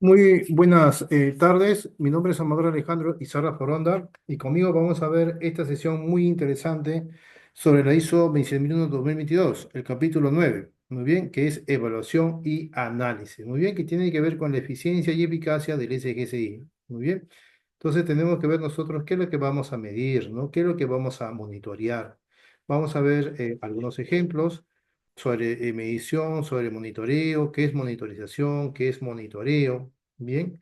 Muy buenas tardes, mi nombre es Amador Alejandro Izarra Foronda y conmigo vamos a ver esta sesión muy interesante sobre la ISO 26001-2022, el capítulo 9, muy bien, que es evaluación y análisis, muy bien, que tiene que ver con la eficiencia y eficacia del SGSI, muy bien. Entonces tenemos que ver nosotros qué es lo que vamos a medir, ¿no? ¿Qué es lo que vamos a monitorear? Vamos a ver algunos ejemplos sobre medición, sobre monitoreo, qué es monitorización, qué es monitoreo. Bien,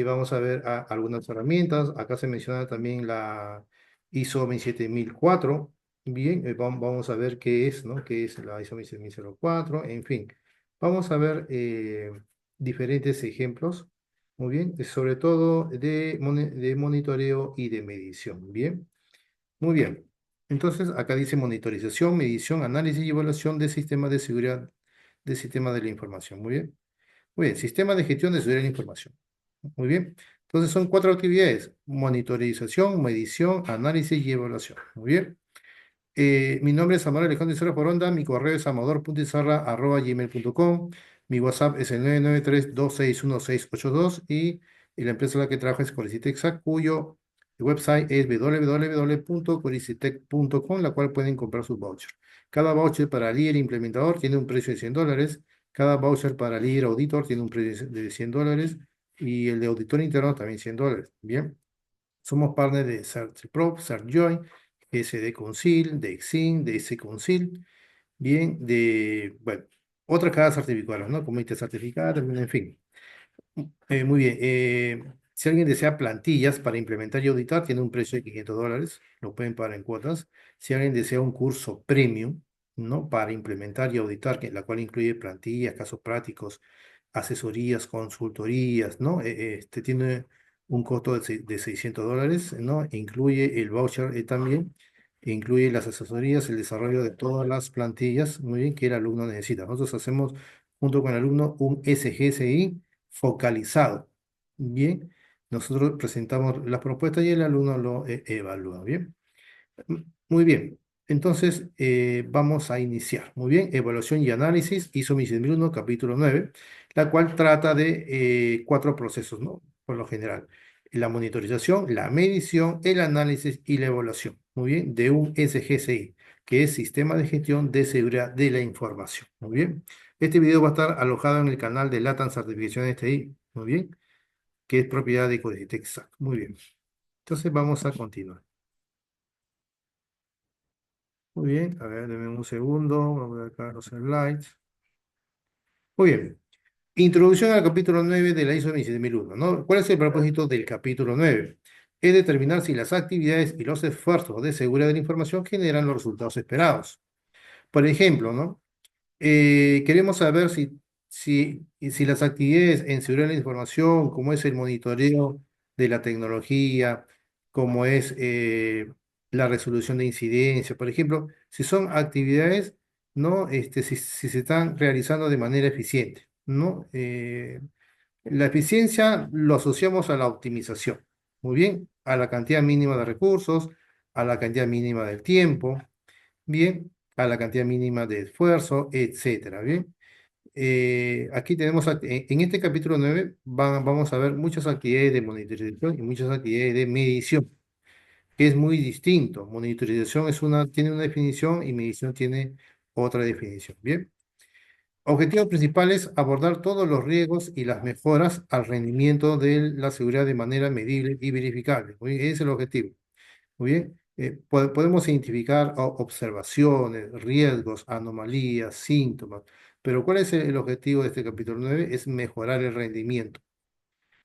vamos a ver algunas herramientas. Acá se menciona también la ISO 27004. Bien, vamos a ver qué es, ¿no? ¿Qué es la ISO 27004? En fin, vamos a ver diferentes ejemplos. Muy bien, sobre todo de monitoreo y de medición. Bien, muy bien. Entonces, acá dice monitorización, medición, análisis y evaluación de sistemas de seguridad de sistemas de la información. Muy bien. Muy bien, sistema de gestión de seguridad de la información. Muy bien. Entonces son cuatro actividades: monitorización, medición, análisis y evaluación. Muy bien. Mi nombre es Amador Alejandro Izarra Foronda, mi correo es amador.izarra@gmail.com, mi WhatsApp es el 993-261-682 y la empresa en la que trabajo es Colicitexa, cuyo website es www.colicitec.com, la cual pueden comprar sus vouchers. Cada voucher para líder implementador tiene un precio de $100, cada voucher para líder auditor tiene un precio de $100 y el de auditor interno también $100. Bien. Somos partners de CertiPro, CertJoin, SD Concil, de Exim, de SConcil, bien, bueno, otras cada certificado, ¿no? Comité certificado, en fin. Muy bien. Si alguien desea plantillas para implementar y auditar, tiene un precio de $500, lo pueden pagar en cuotas. Si alguien desea un curso premium, ¿no? Para implementar y auditar, la cual incluye plantillas, casos prácticos, asesorías, consultorías, ¿no? Tiene un costo de $600, ¿no? Incluye el voucher también, incluye las asesorías, el desarrollo de todas las plantillas, muy bien, que el alumno necesita. Nosotros hacemos junto con el alumno un SGSI focalizado. Bien, nosotros presentamos las propuestas y el alumno lo evalúa. Bien. Muy bien. Entonces, vamos a iniciar. Muy bien, evaluación y análisis, ISO 26001, capítulo 9, la cual trata de cuatro procesos, ¿no? Por lo general. La monitorización, la medición, el análisis y la evaluación. Muy bien, de un SGCI, que es Sistema de Gestión de Seguridad de la Información. Muy bien. Este video va a estar alojado en el canal de LATAM Certificación STI. Muy bien, que es propiedad de Coditec SAC. Muy bien. Entonces, vamos a continuar. Muy bien, a ver, denme un segundo, vamos a ver acá los slides. Muy bien, introducción al capítulo 9 de la ISO 27001, ¿no? ¿Cuál es el propósito del capítulo 9? Es determinar si las actividades y los esfuerzos de seguridad de la información generan los resultados esperados. Por ejemplo, ¿no? Queremos saber si las actividades en seguridad de la información, como es el monitoreo de la tecnología, como es la resolución de incidencias, por ejemplo, si son actividades, ¿no? Si se están realizando de manera eficiente, ¿no? La eficiencia lo asociamos a la optimización, muy bien, a la cantidad mínima de recursos, a la cantidad mínima del tiempo, bien, a la cantidad mínima de esfuerzo, etcétera, bien. Aquí tenemos, en este capítulo 9 vamos a ver muchas actividades de monitorización y muchas actividades de medición, que es muy distinto. Monitorización tiene una definición y medición tiene otra definición, bien. Objetivo principal es abordar todos los riesgos y las mejoras al rendimiento de la seguridad de manera medible y verificable. Muy bien, ese es el objetivo. Muy bien. Podemos identificar observaciones, riesgos, anomalías, síntomas, pero ¿cuál es el objetivo de este capítulo 9? Es mejorar el rendimiento,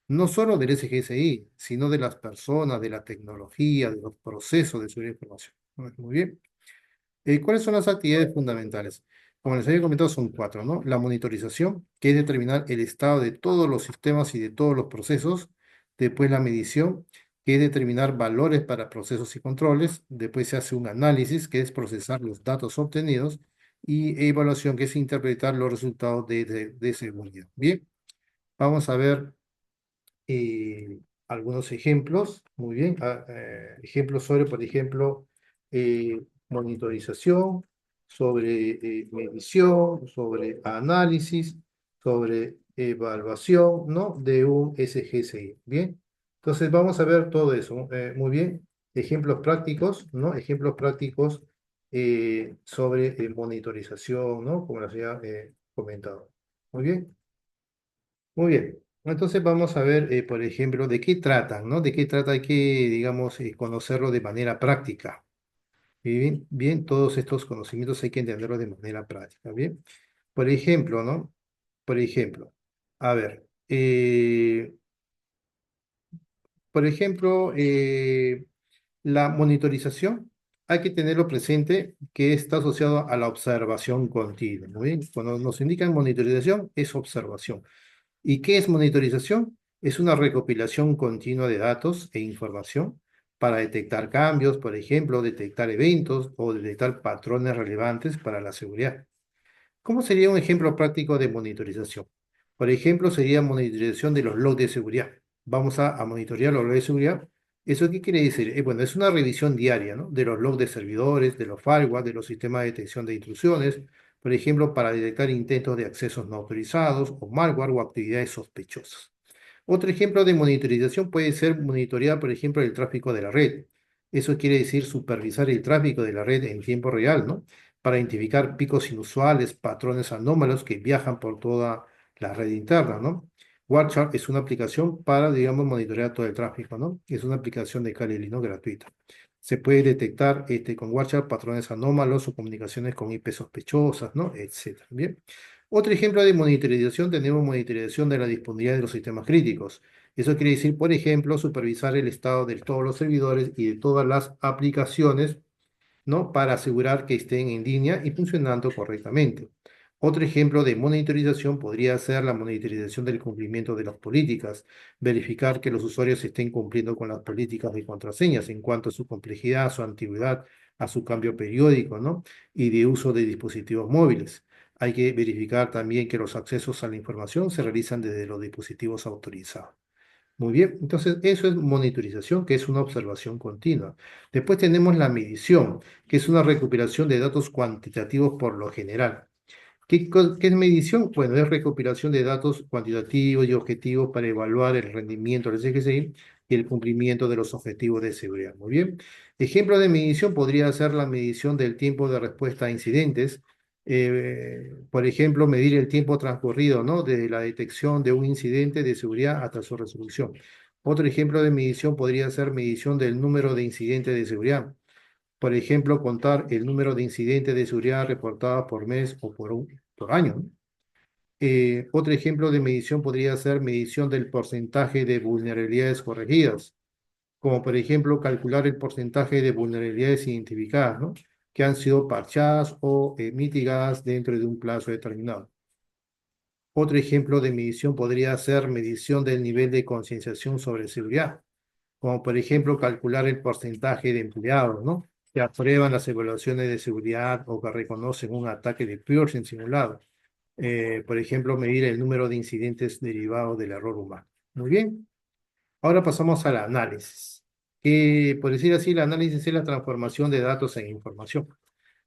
no solo del SGSI, sino de las personas, de la tecnología, de los procesos de seguridad de información. Muy bien. ¿Cuáles son las actividades fundamentales? Como les había comentado, son cuatro, ¿no? La monitorización, que es determinar el estado de todos los sistemas y de todos los procesos. Después la medición, que es determinar valores para procesos y controles. Después se hace un análisis, que es procesar los datos obtenidos. Y evaluación, que es interpretar los resultados de seguridad. Bien, vamos a ver algunos ejemplos. Muy bien. Ejemplos sobre, por ejemplo, monitorización, sobre medición, sobre análisis. sobre evaluación, ¿no? De un SGSI. Bien, entonces vamos a ver todo eso. Muy bien, ejemplos prácticos, ¿no? Ejemplos prácticos sobre monitorización, ¿no? Como les había comentado. Muy bien, muy bien. Entonces vamos a ver, por ejemplo, de qué tratan, ¿no? De qué trata, hay que, digamos, conocerlo de manera práctica. Bien, bien, todos estos conocimientos hay que entenderlos de manera práctica, ¿bien? Por ejemplo, ¿no? Por ejemplo, a ver, por ejemplo, la monitorización, hay que tenerlo presente que está asociado a la observación continua, ¿muy bien? Cuando nos indican monitorización, es observación. ¿Y qué es monitorización? Es una recopilación continua de datos e información para detectar cambios, por ejemplo, detectar eventos o detectar patrones relevantes para la seguridad. ¿Cómo sería un ejemplo práctico de monitorización? Por ejemplo, sería monitorización de los logs de seguridad. Vamos a monitorear los logs de seguridad. ¿Eso qué quiere decir? Bueno, es una revisión diaria, ¿no? De los logs de servidores, de los firewalls, de los sistemas de detección de intrusiones, por ejemplo, para detectar intentos de accesos no autorizados o malware o actividades sospechosas. Otro ejemplo de monitorización puede ser monitorear, por ejemplo, el tráfico de la red. Eso quiere decir supervisar el tráfico de la red en tiempo real, ¿no? Para identificar picos inusuales, patrones anómalos que viajan por toda la red interna, ¿no? WatchGuard es una aplicación para, digamos, monitorear todo el tráfico, ¿no? Es una aplicación de Kali Linux gratuita. Se puede detectar con WatchGuard patrones anómalos o comunicaciones con IP sospechosas, ¿no? Etcétera. Bien. Otro ejemplo de monitorización, tenemos monitorización de la disponibilidad de los sistemas críticos. Eso quiere decir, por ejemplo, supervisar el estado de todos los servidores y de todas las aplicaciones, ¿no? Para asegurar que estén en línea y funcionando correctamente. Otro ejemplo de monitorización podría ser la monitorización del cumplimiento de las políticas, verificar que los usuarios estén cumpliendo con las políticas de contraseñas en cuanto a su complejidad, a su antigüedad, a su cambio periódico, ¿no? Y de uso de dispositivos móviles. Hay que verificar también que los accesos a la información se realizan desde los dispositivos autorizados. Muy bien, entonces eso es monitorización, que es una observación continua. Después tenemos la medición, que es una recuperación de datos cuantitativos por lo general. ¿Qué es medición? Bueno, es recopilación de datos cuantitativos y objetivos para evaluar el rendimiento del CGCI y el cumplimiento de los objetivos de seguridad. Muy bien. Ejemplo de medición podría ser la medición del tiempo de respuesta a incidentes. Por ejemplo, medir el tiempo transcurrido, ¿no? Desde la detección de un incidente de seguridad hasta su resolución. Otro ejemplo de medición podría ser medición del número de incidentes de seguridad. Por ejemplo, contar el número de incidentes de seguridad reportados por mes o por año, ¿no? Otro ejemplo de medición podría ser medición del porcentaje de vulnerabilidades corregidas, como por ejemplo calcular el porcentaje de vulnerabilidades identificadas, ¿no? Que han sido parchadas o mitigadas dentro de un plazo determinado. Otro ejemplo de medición podría ser medición del nivel de concienciación sobre seguridad, como por ejemplo calcular el porcentaje de empleados, ¿no? Que aprueban las evaluaciones de seguridad o que reconocen un ataque de phishing simulado. Por ejemplo, medir el número de incidentes derivados del error humano. Muy bien, ahora pasamos al análisis. Que, por decir así, el análisis es la transformación de datos en información.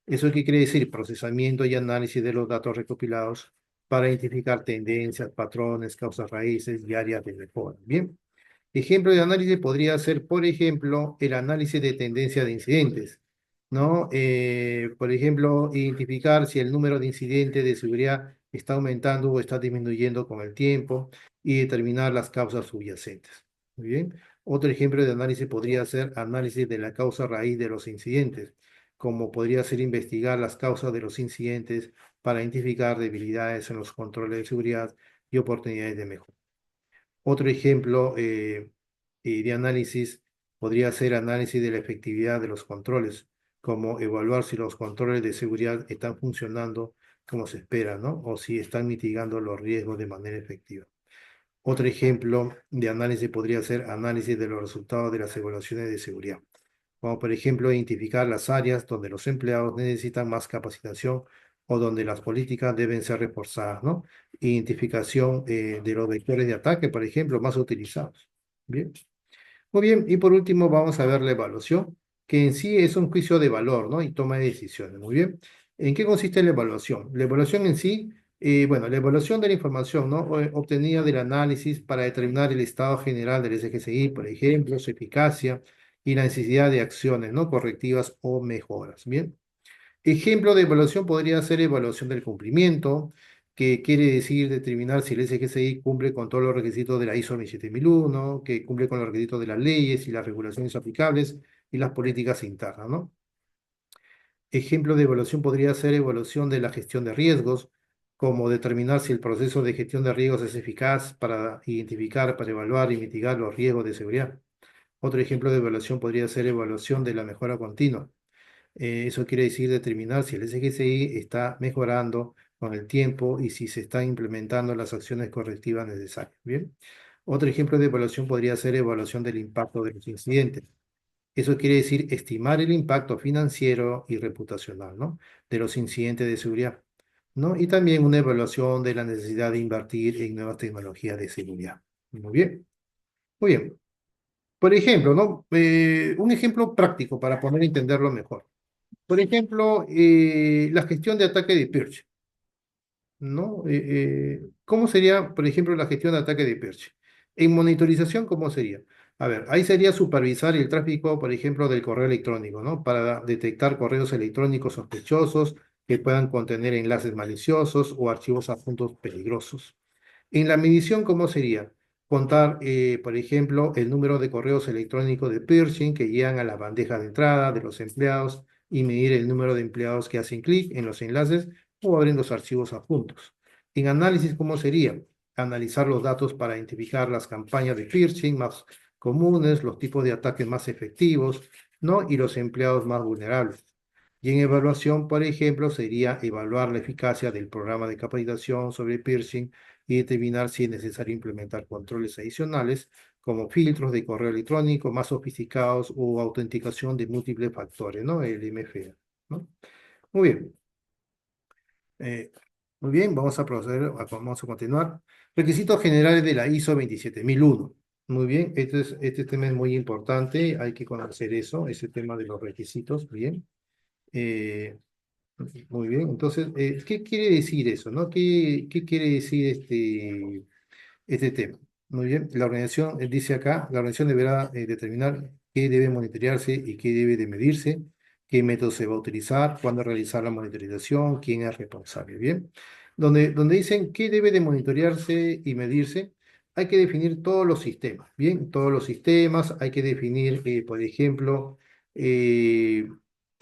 ¿Eso qué quiere decir? Procesamiento y análisis de los datos recopilados para identificar tendencias, patrones, causas raíces y áreas de mejora. Bien. Ejemplo de análisis podría ser, por ejemplo, el análisis de tendencia de incidentes, ¿no? Por ejemplo, identificar si el número de incidentes de seguridad está aumentando o está disminuyendo con el tiempo y determinar las causas subyacentes. Muy bien. Otro ejemplo de análisis podría ser análisis de la causa raíz de los incidentes, como podría ser investigar las causas de los incidentes para identificar debilidades en los controles de seguridad y oportunidades de mejora. Otro ejemplo de análisis podría ser análisis de la efectividad de los controles, como evaluar si los controles de seguridad están funcionando como se espera, ¿no? O si están mitigando los riesgos de manera efectiva. Otro ejemplo de análisis podría ser análisis de los resultados de las evaluaciones de seguridad, como por ejemplo identificar las áreas donde los empleados necesitan más capacitación o donde las políticas deben ser reforzadas, ¿no? Identificación de los vectores de ataque, por ejemplo, más utilizados. Bien. Muy bien, y por último vamos a ver la evaluación, que en sí es un juicio de valor, ¿no? Y toma de decisiones. Muy bien. ¿En qué consiste la evaluación? La evaluación en sí Bueno, la evaluación de la información, ¿no? Obtenida del análisis para determinar el estado general del SGCI, por ejemplo, su eficacia y la necesidad de acciones, ¿no? Correctivas o mejoras. Bien. Ejemplo de evaluación podría ser evaluación del cumplimiento, que quiere decir determinar si el SGCI cumple con todos los requisitos de la ISO 27001, que cumple con los requisitos de las leyes y las regulaciones aplicables y las políticas internas, ¿no? Ejemplo de evaluación podría ser evaluación de la gestión de riesgos, como determinar si el proceso de gestión de riesgos es eficaz para identificar, para evaluar y mitigar los riesgos de seguridad. Otro ejemplo de evaluación podría ser evaluación de la mejora continua. Eso quiere decir determinar si el SGCI está mejorando con el tiempo y si se están implementando las acciones correctivas necesarias. Bien. Otro ejemplo de evaluación podría ser evaluación del impacto de los incidentes. Eso quiere decir estimar el impacto financiero y reputacional, ¿no? De los incidentes de seguridad, ¿no? Y también una evaluación de la necesidad de invertir en nuevas tecnologías de seguridad. Muy bien, muy bien. Por ejemplo, ¿no? Un ejemplo práctico para poder entenderlo mejor. Por ejemplo, la gestión de ataque de Perch. ¿No? ¿Cómo sería, por ejemplo, la gestión de ataque de Perche? En monitorización, ¿cómo sería? A ver, ahí sería supervisar el tráfico, por ejemplo, del correo electrónico, ¿no? Para detectar correos electrónicos sospechosos que puedan contener enlaces maliciosos o archivos adjuntos peligrosos. En la medición, ¿cómo sería? Contar, por ejemplo, el número de correos electrónicos de phishing que llegan a la bandeja de entrada de los empleados y medir el número de empleados que hacen clic en los enlaces o abren los archivos adjuntos. En análisis, ¿cómo sería? Analizar los datos para identificar las campañas de phishing más comunes, los tipos de ataques más efectivos, ¿no? Y los empleados más vulnerables. Y en evaluación, por ejemplo, sería evaluar la eficacia del programa de capacitación sobre phishing y determinar si es necesario implementar controles adicionales como filtros de correo electrónico más sofisticados o autenticación de múltiples factores, ¿no? El MFA, ¿no? Muy bien. Eh, Muy bien, vamos a proceder, vamos a continuar. Requisitos generales de la ISO 27001. Muy bien, este tema es muy importante, hay que conocer eso, ese tema de los requisitos, bien. Eh, Muy bien, entonces, ¿qué quiere decir eso, no? ¿Qué quiere decir este tema? Muy bien, la organización, dice acá, la organización deberá determinar qué debe monitorearse y qué debe de medirse, qué método se va a utilizar, cuándo realizar la monitorización, quién es responsable, ¿bien? Donde dicen qué debe de monitorearse y medirse, hay que definir todos los sistemas, ¿bien? Todos los sistemas, hay que definir, por ejemplo, eh,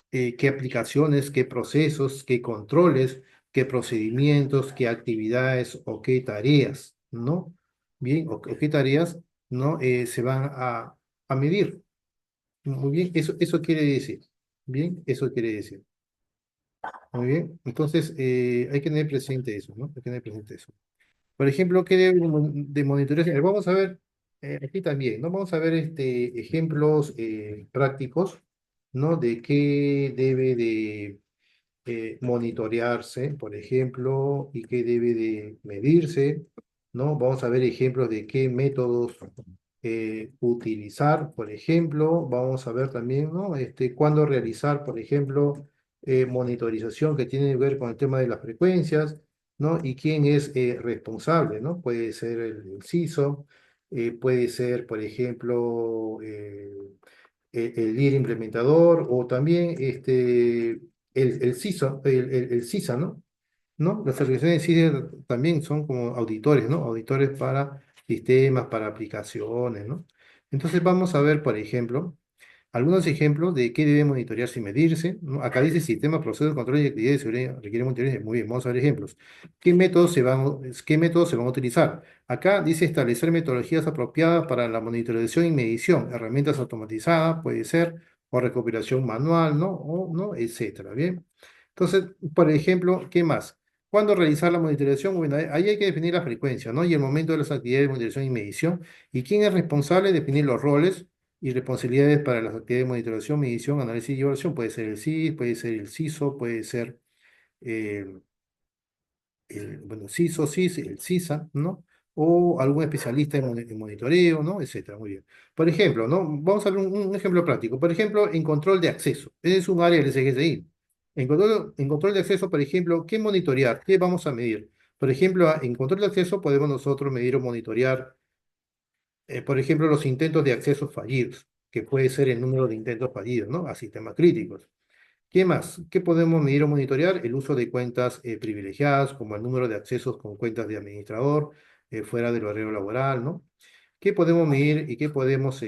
qué aplicaciones, qué procesos, qué controles, qué procedimientos, qué actividades o qué tareas, ¿no? Bien, o qué tareas, ¿no? Se van a medir. Muy bien, eso quiere decir. Bien, eso quiere decir. Muy bien, entonces hay que tener presente eso, ¿no? Hay que tener presente eso. Por ejemplo, ¿qué debe de monitorear? Vamos a ver, aquí también, ¿no? Vamos a ver ejemplos prácticos, ¿no? De qué debe de monitorearse, por ejemplo, y qué debe de medirse, ¿no? Vamos a ver ejemplos de qué métodos utilizar, por ejemplo. Vamos a ver también, ¿no? Cuándo realizar, por ejemplo, monitorización que tiene que ver con el tema de las frecuencias, ¿no? Y quién es responsable, ¿no? Puede ser el CISO, puede ser, por ejemplo, el líder implementador o también el CISO, el CISA, ¿no? ¿No? Las organizaciones CISA también son como auditores, ¿no? Auditores para sistemas, para aplicaciones, ¿no? Entonces vamos a ver, por ejemplo, algunos ejemplos de qué debe monitorearse y medirse, ¿no? Acá dice sistema, procesos, control y actividades de seguridad requieren monitorearse. Muy bien, vamos a ver ejemplos. Qué métodos se van a utilizar? Acá dice establecer metodologías apropiadas para la monitorización y medición, herramientas automatizadas, puede ser, o recopilación manual, ¿no? O, ¿no? Etcétera, ¿bien? Entonces, por ejemplo, ¿qué más? ¿Cuándo realizar la monitorización? Bueno, ahí hay que definir la frecuencia, ¿no? Y el momento de las actividades de monitorización y medición. ¿Y quién es responsable de definir los roles y responsabilidades para las actividades de monitorización, medición, análisis y evaluación? Puede ser el CIS, puede ser el CISO, puede ser eh, bueno, CISO, CIS, el CISA, ¿no? O algún especialista en monitoreo, ¿no? Etcétera. Muy bien. Por ejemplo, ¿no? Vamos a ver un ejemplo práctico. Por ejemplo, en control de acceso. Ese es un área del SGSI. En control de acceso, por ejemplo, ¿qué monitorear? ¿Qué vamos a medir? Por ejemplo, en control de acceso podemos nosotros medir o monitorear, por ejemplo, los intentos de acceso fallidos, que puede ser el número de intentos fallidos, ¿no? A sistemas críticos. ¿Qué más? ¿Qué podemos medir o monitorear? El uso de cuentas privilegiadas, como el número de accesos con cuentas de administrador fuera del horario laboral, ¿no? ¿Qué podemos medir y qué podemos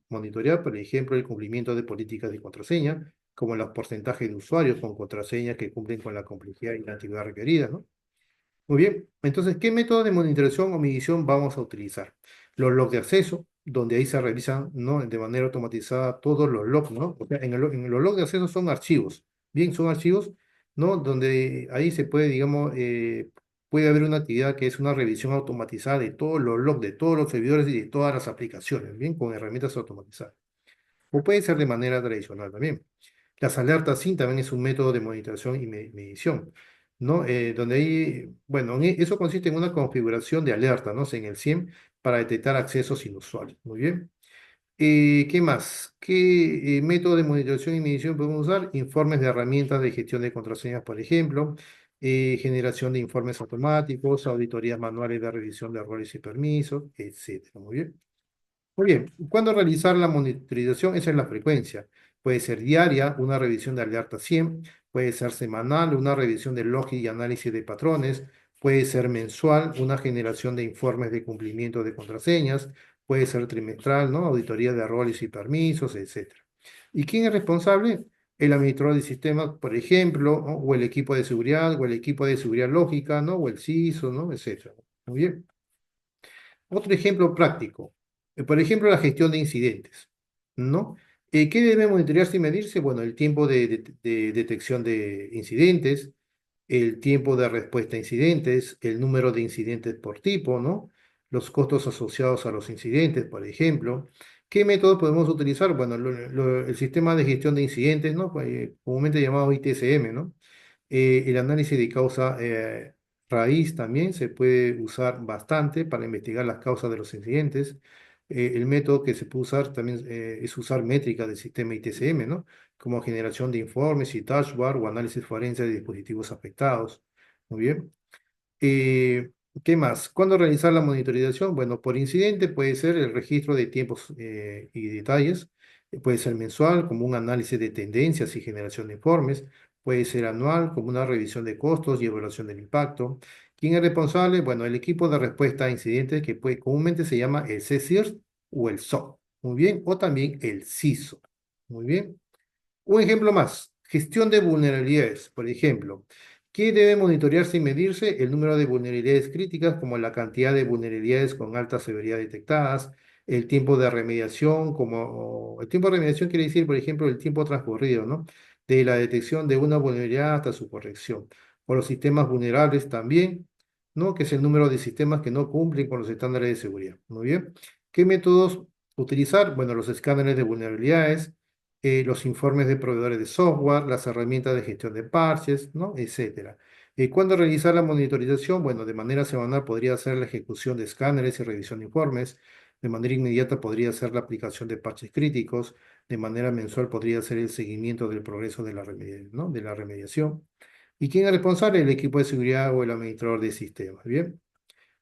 monitorear? Por ejemplo, el cumplimiento de políticas de contraseña, como los porcentajes de usuarios con contraseñas que cumplen con la complejidad y la antigüedad requerida, ¿no? Muy bien, entonces, ¿qué método de monitorización o medición vamos a utilizar? Los logs de acceso, donde ahí se revisan, ¿no? De manera automatizada todos los logs, ¿no? O sea, en los logs de acceso son archivos, bien, son archivos, ¿no? Donde ahí se puede, digamos, puede haber una actividad que es una revisión automatizada de todos los logs, de todos los servidores y de todas las aplicaciones, bien, con herramientas automatizadas. O puede ser de manera tradicional también. Las alertas SYN también es un método de monitorización y medición, ¿no? Donde ahí, bueno, eso consiste en una configuración de alerta, ¿no? En el SIEM para detectar accesos inusuales. Muy bien. ¿Qué más? ¿Qué método de monitorización y medición podemos usar? Informes de herramientas de gestión de contraseñas, por ejemplo, generación de informes automáticos, auditorías manuales de revisión de errores y permisos, etcétera. Muy bien. Muy bien, ¿cuándo realizar la monitorización? Esa es la frecuencia. Puede ser diaria, una revisión de alerta 100, puede ser semanal, una revisión de log y análisis de patrones, puede ser mensual, una generación de informes de cumplimiento de contraseñas, puede ser trimestral, ¿no? Auditoría de errores y permisos, etcétera. ¿Y quién es responsable? El administrador de sistemas, por ejemplo, ¿no? O el equipo de seguridad, o el equipo de seguridad lógica, ¿no? O el CISO, ¿no? Etcétera. Muy bien. Otro ejemplo práctico, por ejemplo, la gestión de incidentes, ¿no? ¿Qué debe monitorearse y medirse? Bueno, el tiempo de detección de incidentes, el tiempo de respuesta a incidentes, el número de incidentes por tipo, ¿no? Los costos asociados a los incidentes, por ejemplo. ¿Qué método podemos utilizar? Bueno, el sistema de gestión de incidentes, ¿no? Pues, comúnmente llamado ITSM, ¿no? El análisis de causa raíz también se puede usar bastante para investigar las causas de los incidentes. El método que se puede usar también es usar métricas del sistema ITCM, ¿no? Como generación de informes y dashboard o análisis forense de dispositivos afectados. Muy bien. Eh, ¿Qué más? ¿Cuándo realizar la monitorización? Bueno, por incidente puede ser el registro de tiempos y detalles, puede ser mensual como un análisis de tendencias y generación de informes, puede ser anual como una revisión de costos y evaluación del impacto. ¿Quién es responsable? Bueno, el equipo de respuesta a incidentes que comúnmente se llama el CSIRT o el SOC, muy bien, o también el CISO, muy bien. Un ejemplo más, gestión de vulnerabilidades, por ejemplo. ¿Qué debe monitorearse y medirse? El número de vulnerabilidades críticas, como la cantidad de vulnerabilidades con alta severidad detectadas, el tiempo de remediación, como el tiempo de remediación quiere decir, por ejemplo, el tiempo transcurrido, ¿no? De la detección de una vulnerabilidad hasta su corrección. O los sistemas vulnerables también, ¿no? Que es el número de sistemas que no cumplen con los estándares de seguridad. Muy bien. ¿Qué métodos utilizar? Bueno, los escáneres de vulnerabilidades, los informes de proveedores de software, las herramientas de gestión de parches, ¿no? Etcétera. ¿Cuándo realizar la monitorización? Bueno, de manera semanal podría ser la ejecución de escáneres y revisión de informes. De manera inmediata podría ser la aplicación de parches críticos. De manera mensual podría ser el seguimiento del progreso de ¿no? De la remediación. ¿Y quién es responsable? El equipo de seguridad o el administrador de sistemas. ¿Bien?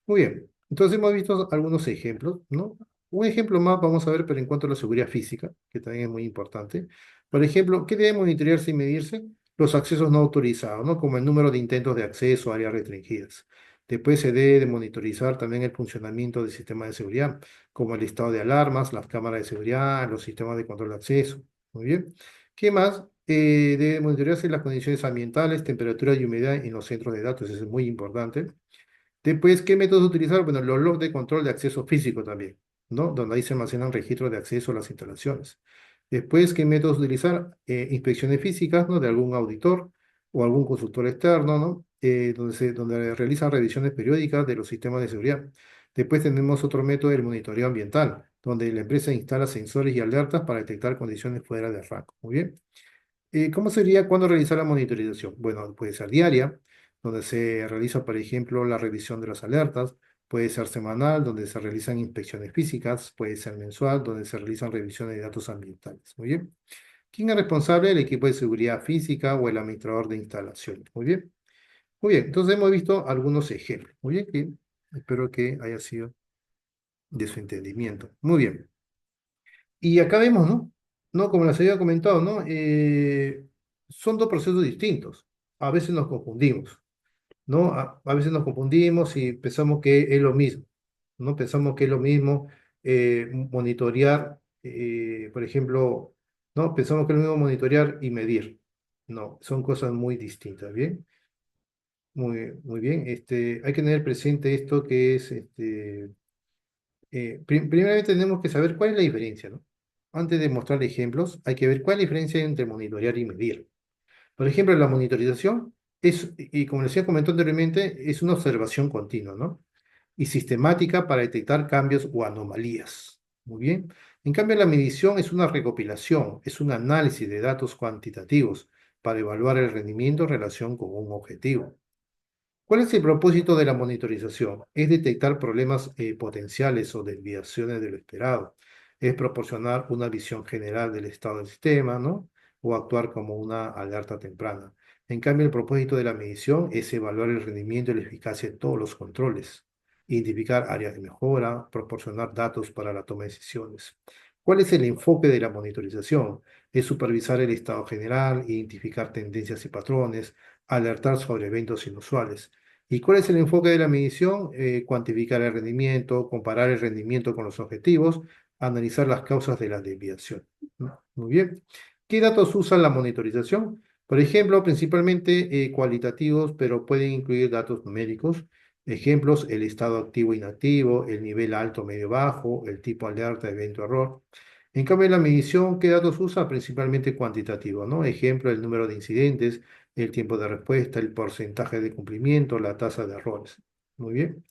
Muy bien, entonces hemos visto algunos ejemplos, ¿no? Un ejemplo más vamos a ver, pero en cuanto a la seguridad física, que también es muy importante. Por ejemplo, ¿qué debe monitorearse y medirse? Los accesos no autorizados, ¿no? Como el número de intentos de acceso a áreas restringidas. Después se debe de monitorizar también el funcionamiento del sistema de seguridad, como el estado de alarmas, las cámaras de seguridad, los sistemas de control de acceso. Muy bien. ¿Qué más? Debe monitorearse las condiciones ambientales, temperatura y humedad en los centros de datos, eso es muy importante. Después, ¿qué métodos utilizar? Bueno, los logs de control de acceso físico también, ¿no? Donde ahí se almacenan registros de acceso a las instalaciones. Después, ¿qué métodos utilizar? Inspecciones físicas, ¿no? De algún auditor o algún consultor externo, ¿no? Donde realizan revisiones periódicas de los sistemas de seguridad. Después tenemos otro método, el monitoreo ambiental, donde la empresa instala sensores y alertas para detectar condiciones fuera de rango. Muy bien. ¿Cómo sería cuando realizar la monitorización? Bueno, puede ser diaria, donde se realiza, por ejemplo, la revisión de las alertas, puede ser semanal, donde se realizan inspecciones físicas, puede ser mensual, donde se realizan revisiones de datos ambientales. Muy bien. ¿Quién es responsable? El equipo de seguridad física o el administrador de instalaciones. Muy bien. Muy bien, entonces hemos visto algunos ejemplos. Muy bien, que espero que haya sido de su entendimiento. Muy bien. Y acá vemos, ¿no? ¿No? Como les había comentado, ¿no? Son dos procesos distintos. A veces nos confundimos, ¿no? A veces nos confundimos y pensamos que es lo mismo, ¿no? Pensamos que es lo mismo monitorear, por ejemplo, ¿no? Pensamos que es lo mismo monitorear y medir. No, son cosas muy distintas, ¿bien? Muy bien. Hay que tener presente esto que es, primeramente tenemos que saber cuál es la diferencia, ¿no? Antes de mostrar ejemplos, hay que ver cuál es la diferencia entre monitorear y medir. Por ejemplo, la monitorización es, y como les había comentado anteriormente, es una observación continua, ¿no? Y sistemática para detectar cambios o anomalías. Muy bien. En cambio, la medición es una recopilación, es un análisis de datos cuantitativos para evaluar el rendimiento en relación con un objetivo. ¿Cuál es el propósito de la monitorización? Es detectar problemas potenciales o desviaciones de lo esperado. Es proporcionar una visión general del estado del sistema, ¿no? O actuar como una alerta temprana. En cambio, el propósito de la medición es evaluar el rendimiento y la eficacia de todos los controles, identificar áreas de mejora, proporcionar datos para la toma de decisiones. ¿Cuál es el enfoque de la monitorización? Es supervisar el estado general, identificar tendencias y patrones, alertar sobre eventos inusuales. ¿Y cuál es el enfoque de la medición? Cuantificar el rendimiento, comparar el rendimiento con los objetivos, analizar las causas de la desviación. ¿No? Muy bien. ¿Qué datos usa la monitorización? Por ejemplo, principalmente cualitativos, pero pueden incluir datos numéricos. Ejemplos, el estado activo e inactivo, el nivel alto, medio, bajo, el tipo alerta, evento, error. En cambio, la medición, ¿qué datos usa? Principalmente cuantitativo, ¿no? Ejemplo, el número de incidentes, el tiempo de respuesta, el porcentaje de cumplimiento, la tasa de errores. Muy bien.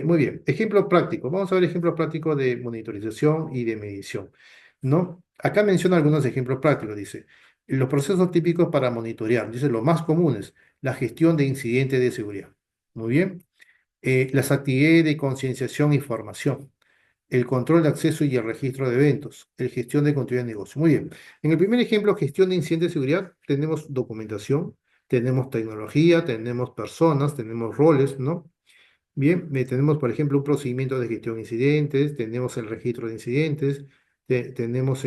Muy bien. Ejemplo práctico. Vamos a ver ejemplos prácticos de monitorización y de medición, ¿no? Acá menciona algunos ejemplos prácticos. Dice, los procesos típicos para monitorear. Dice, los más comunes, la gestión de incidentes de seguridad. Muy bien. Las actividades de concienciación y formación, el control de acceso y el registro de eventos, el gestión de continuidad de negocio. Muy bien. En el primer ejemplo, gestión de incidentes de seguridad, tenemos documentación, tenemos tecnología, tenemos personas, tenemos roles, ¿no? Bien, tenemos, por ejemplo, un procedimiento de gestión de incidentes, tenemos el registro de incidentes, tenemos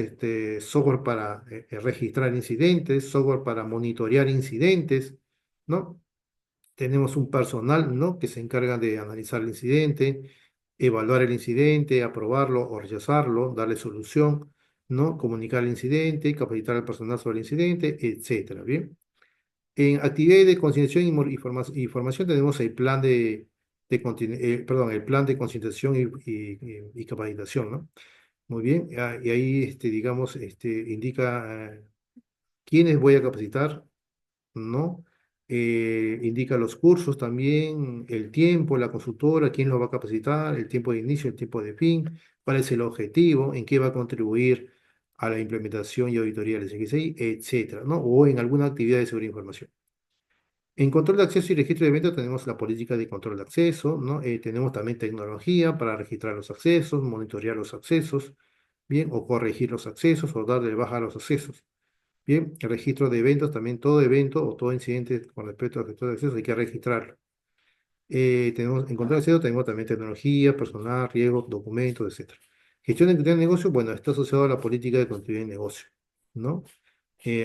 software para registrar incidentes, software para monitorear incidentes, ¿no? Tenemos un personal, ¿no? Que se encarga de analizar el incidente, evaluar el incidente, aprobarlo o rechazarlo, darle solución, ¿no? Comunicar el incidente, capacitar al personal sobre el incidente, etcétera, ¿bien? En actividades de concienciación y formación tenemos el plan perdón, el plan de concientización y capacitación, ¿no? Muy bien, y ahí, digamos, indica quiénes voy a capacitar, ¿no? Indica los cursos también, el tiempo, la consultora, quién lo va a capacitar, el tiempo de inicio, el tiempo de fin, cuál es el objetivo, en qué va a contribuir a la implementación y auditoría del SXI, etcétera, ¿no? O en alguna actividad de seguridad de información. En control de acceso y registro de eventos tenemos la política de control de acceso, ¿no? Tenemos también tecnología para registrar los accesos, monitorear los accesos, bien, o corregir los accesos o darle baja a los accesos. Bien, el registro de eventos, también todo evento o todo incidente con respecto al gestor de acceso hay que registrarlo. Tenemos, en control de acceso tenemos también tecnología, personal, riesgos, documentos, etcétera. Gestión de continuidad de negocio, bueno, está asociado a la política de continuidad de negocio, ¿no?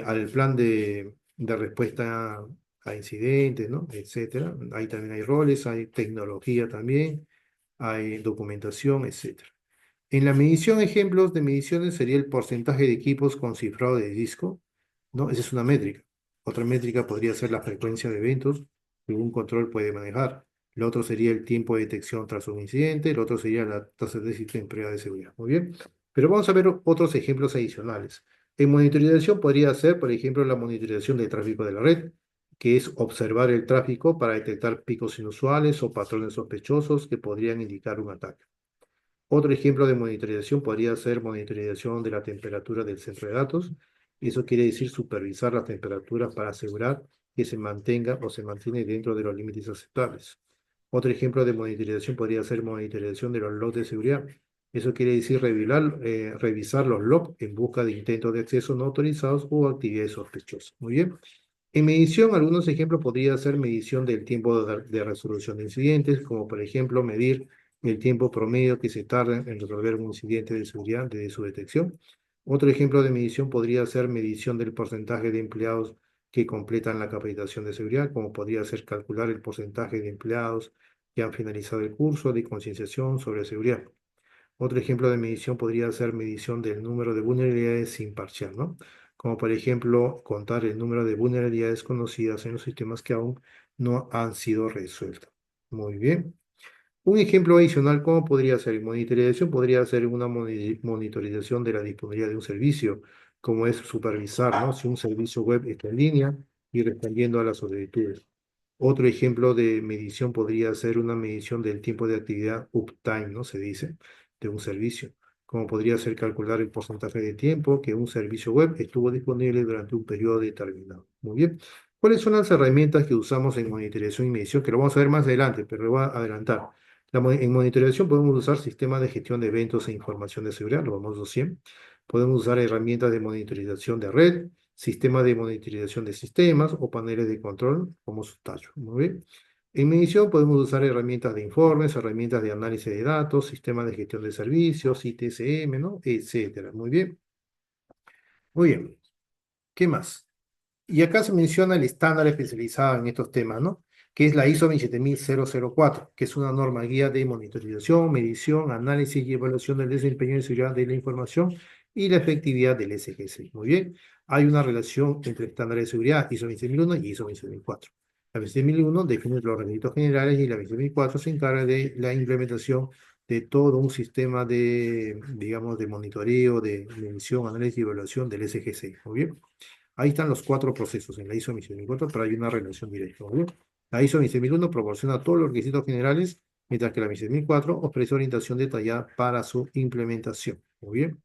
Al plan de respuesta a incidentes, ¿no? Etcétera. Ahí también hay roles, hay tecnología también, hay documentación, etcétera. En la medición, ejemplos de mediciones sería el porcentaje de equipos con cifrado de disco, ¿no? Esa es una métrica. Otra métrica podría ser la frecuencia de eventos que un control puede manejar. Lo otro sería el tiempo de detección tras un incidente. Lo otro sería la tasa de éxito en prueba de seguridad. Muy bien. Pero vamos a ver otros ejemplos adicionales. En monitorización podría ser, por ejemplo, la monitorización del tráfico de la red, que es observar el tráfico para detectar picos inusuales o patrones sospechosos que podrían indicar un ataque. Otro ejemplo de monitorización podría ser monitorización de la temperatura del centro de datos. Eso quiere decir supervisar la temperatura para asegurar que se mantenga o se mantiene dentro de los límites aceptables. Otro ejemplo de monitorización podría ser monitorización de los logs de seguridad. Eso quiere decir revisar los logs en busca de intentos de acceso no autorizados o actividades sospechosas. Muy bien. En medición, algunos ejemplos podría ser medición del tiempo de resolución de incidentes, como por ejemplo medir el tiempo promedio que se tarda en resolver un incidente de seguridad desde su detección. Otro ejemplo de medición podría ser medición del porcentaje de empleados que completan la capacitación de seguridad, como podría ser calcular el porcentaje de empleados que han finalizado el curso de concienciación sobre seguridad. Otro ejemplo de medición podría ser medición del número de vulnerabilidades imparcial, ¿no? Como por ejemplo, contar el número de vulnerabilidades conocidas en los sistemas que aún no han sido resueltos. Muy bien. Un ejemplo adicional, ¿cómo podría ser? Monitorización podría ser una monitorización de la disponibilidad de un servicio, como es supervisar, ¿no? Si un servicio web está en línea y respondiendo a las solicitudes. Otro ejemplo de medición podría ser una medición del tiempo de actividad uptime, ¿no? Se dice, de un servicio, como podría ser calcular el porcentaje de tiempo que un servicio web estuvo disponible durante un periodo determinado. Muy bien. ¿Cuáles son las herramientas que usamos en monitorización y medición? Que lo vamos a ver más adelante, pero lo voy a adelantar. En monitorización podemos usar sistemas de gestión de eventos e información de seguridad, los famosos SIEM. Podemos usar herramientas de monitorización de red, sistemas de monitorización de sistemas o paneles de control como Sustacho. Muy bien. En medición podemos usar herramientas de informes, herramientas de análisis de datos, sistemas de gestión de servicios, ITSM, ¿no? Etcétera. Muy bien. Muy bien. ¿Qué más? Y acá se menciona el estándar especializado en estos temas, ¿no? Que es la ISO 27004, que es una norma guía de monitorización, medición, análisis y evaluación del desempeño y seguridad de la información y la efectividad del SGC. Muy bien, hay una relación entre estándares de seguridad ISO 27001 y ISO 27004. La 27001 define los requisitos generales y la 27004 se encarga de la implementación de todo un sistema de, digamos, de monitoreo, de medición, análisis y evaluación del SGC. Muy bien. Ahí están los cuatro procesos en la ISO 27004, pero hay una relación directa. ¿Muy bien? La ISO 27001 proporciona todos los requisitos generales, mientras que la 27004 ofrece orientación detallada para su implementación. Muy bien.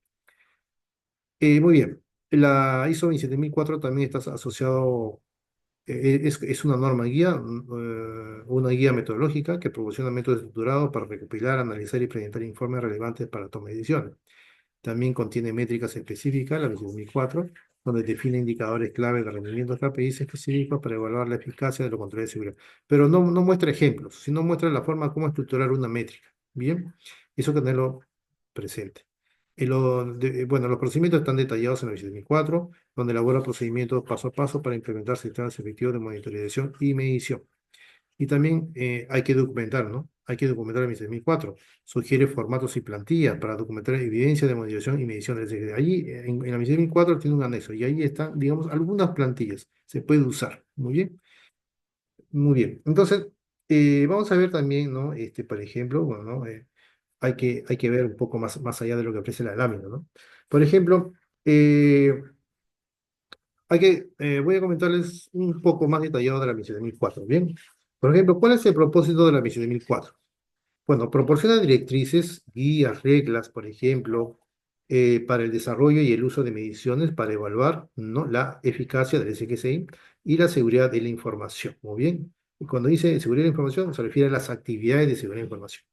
Muy bien. La ISO 27004 también está asociado, es una norma guía, una guía metodológica que proporciona métodos estructurados para recopilar, analizar y presentar informes relevantes para toma de decisiones. También contiene métricas específicas, la versión 2004, donde define indicadores clave de rendimiento de KPIs específicos para evaluar la eficacia de los controles de seguridad. Pero no muestra ejemplos, sino muestra la forma cómo estructurar una métrica. Bien, eso hay que tenerlo presente. Bueno, los procedimientos están detallados en la versión 2004, donde elabora procedimientos paso a paso para implementar sistemas efectivos de monitorización y medición. Y también hay que documentar, ¿no? Hay que documentar el 2004. Sugiere formatos y plantillas para documentar evidencia de modificación y medición. Es decir, allí en la 2004 tiene un anexo y ahí están, digamos, algunas plantillas. Se puede usar. Muy bien. Muy bien. Entonces, vamos a ver también, ¿no? Por ejemplo, bueno, ¿no? Hay que ver un poco más allá de lo que ofrece la lámina, ¿no? Por ejemplo, eh, voy a comentarles un poco más detallado de la misión de 1004, ¿bien? Por ejemplo, ¿cuál es el propósito de la misión de 1004? Bueno, proporciona directrices, guías, reglas, por ejemplo, para el desarrollo y el uso de mediciones para evaluar, ¿no?, la eficacia del SGCI y la seguridad de la información. Muy bien. Y cuando dice seguridad de la información, se refiere a las actividades de seguridad de la información.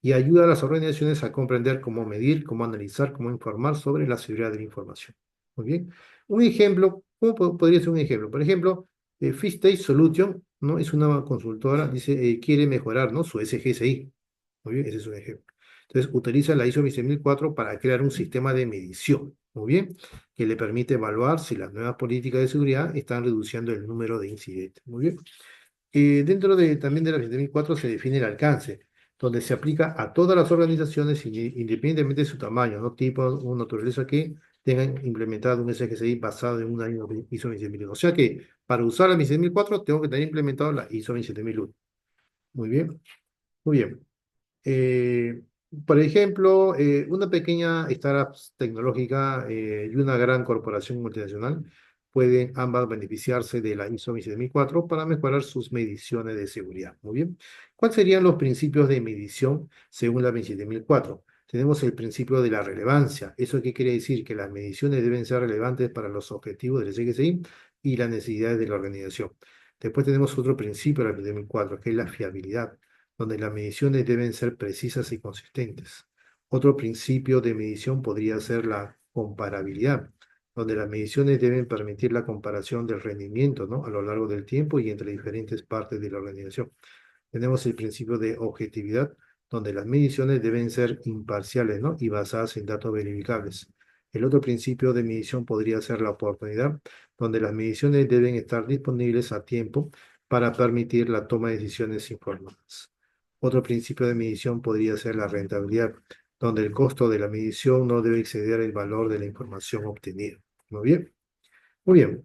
Y ayuda a las organizaciones a comprender cómo medir, cómo analizar, cómo informar sobre la seguridad de la información. Muy bien. Un ejemplo, ¿cómo podría ser un ejemplo? Por ejemplo, Fishtail Solution, ¿no? Es una consultora, dice, quiere mejorar, ¿no?, su SGCI. Muy bien, ese es un ejemplo. Entonces, utiliza la ISO 27004 para crear un sistema de medición, muy bien, que le permite evaluar si las nuevas políticas de seguridad están reduciendo el número de incidentes. Muy bien. Dentro también de la 27004 se define el alcance, donde se aplica a todas las organizaciones, independientemente de su tamaño, ¿no?, tipo o naturaleza, que tengan implementado un SGCI basado en una ISO 27001. O sea que para usar la 27004 tengo que tener implementado la ISO 27001. Muy bien, muy bien. Eh, por ejemplo, una pequeña startup tecnológica y una gran corporación multinacional pueden ambas beneficiarse de la ISO 27004 para mejorar sus mediciones de seguridad. Muy bien. ¿Cuáles serían los principios de medición según la 27004? Tenemos el principio de la relevancia. ¿Eso qué quiere decir? Que las mediciones deben ser relevantes para los objetivos del SGCI y las necesidades de la organización. Después tenemos otro principio de la 27004, que es la fiabilidad, donde las mediciones deben ser precisas y consistentes. Otro principio de medición podría ser la comparabilidad, donde las mediciones deben permitir la comparación del rendimiento, ¿no? A lo largo del tiempo y entre diferentes partes de la organización. Tenemos el principio de objetividad, donde las mediciones deben ser imparciales, ¿no? Y basadas en datos verificables. El otro principio de medición podría ser la oportunidad, donde las mediciones deben estar disponibles a tiempo para permitir la toma de decisiones informadas. Otro principio de medición podría ser la rentabilidad, donde el costo de la medición no debe exceder el valor de la información obtenida. Muy bien, muy bien.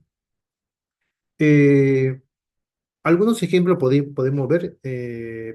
Eh, Algunos ejemplos podemos ver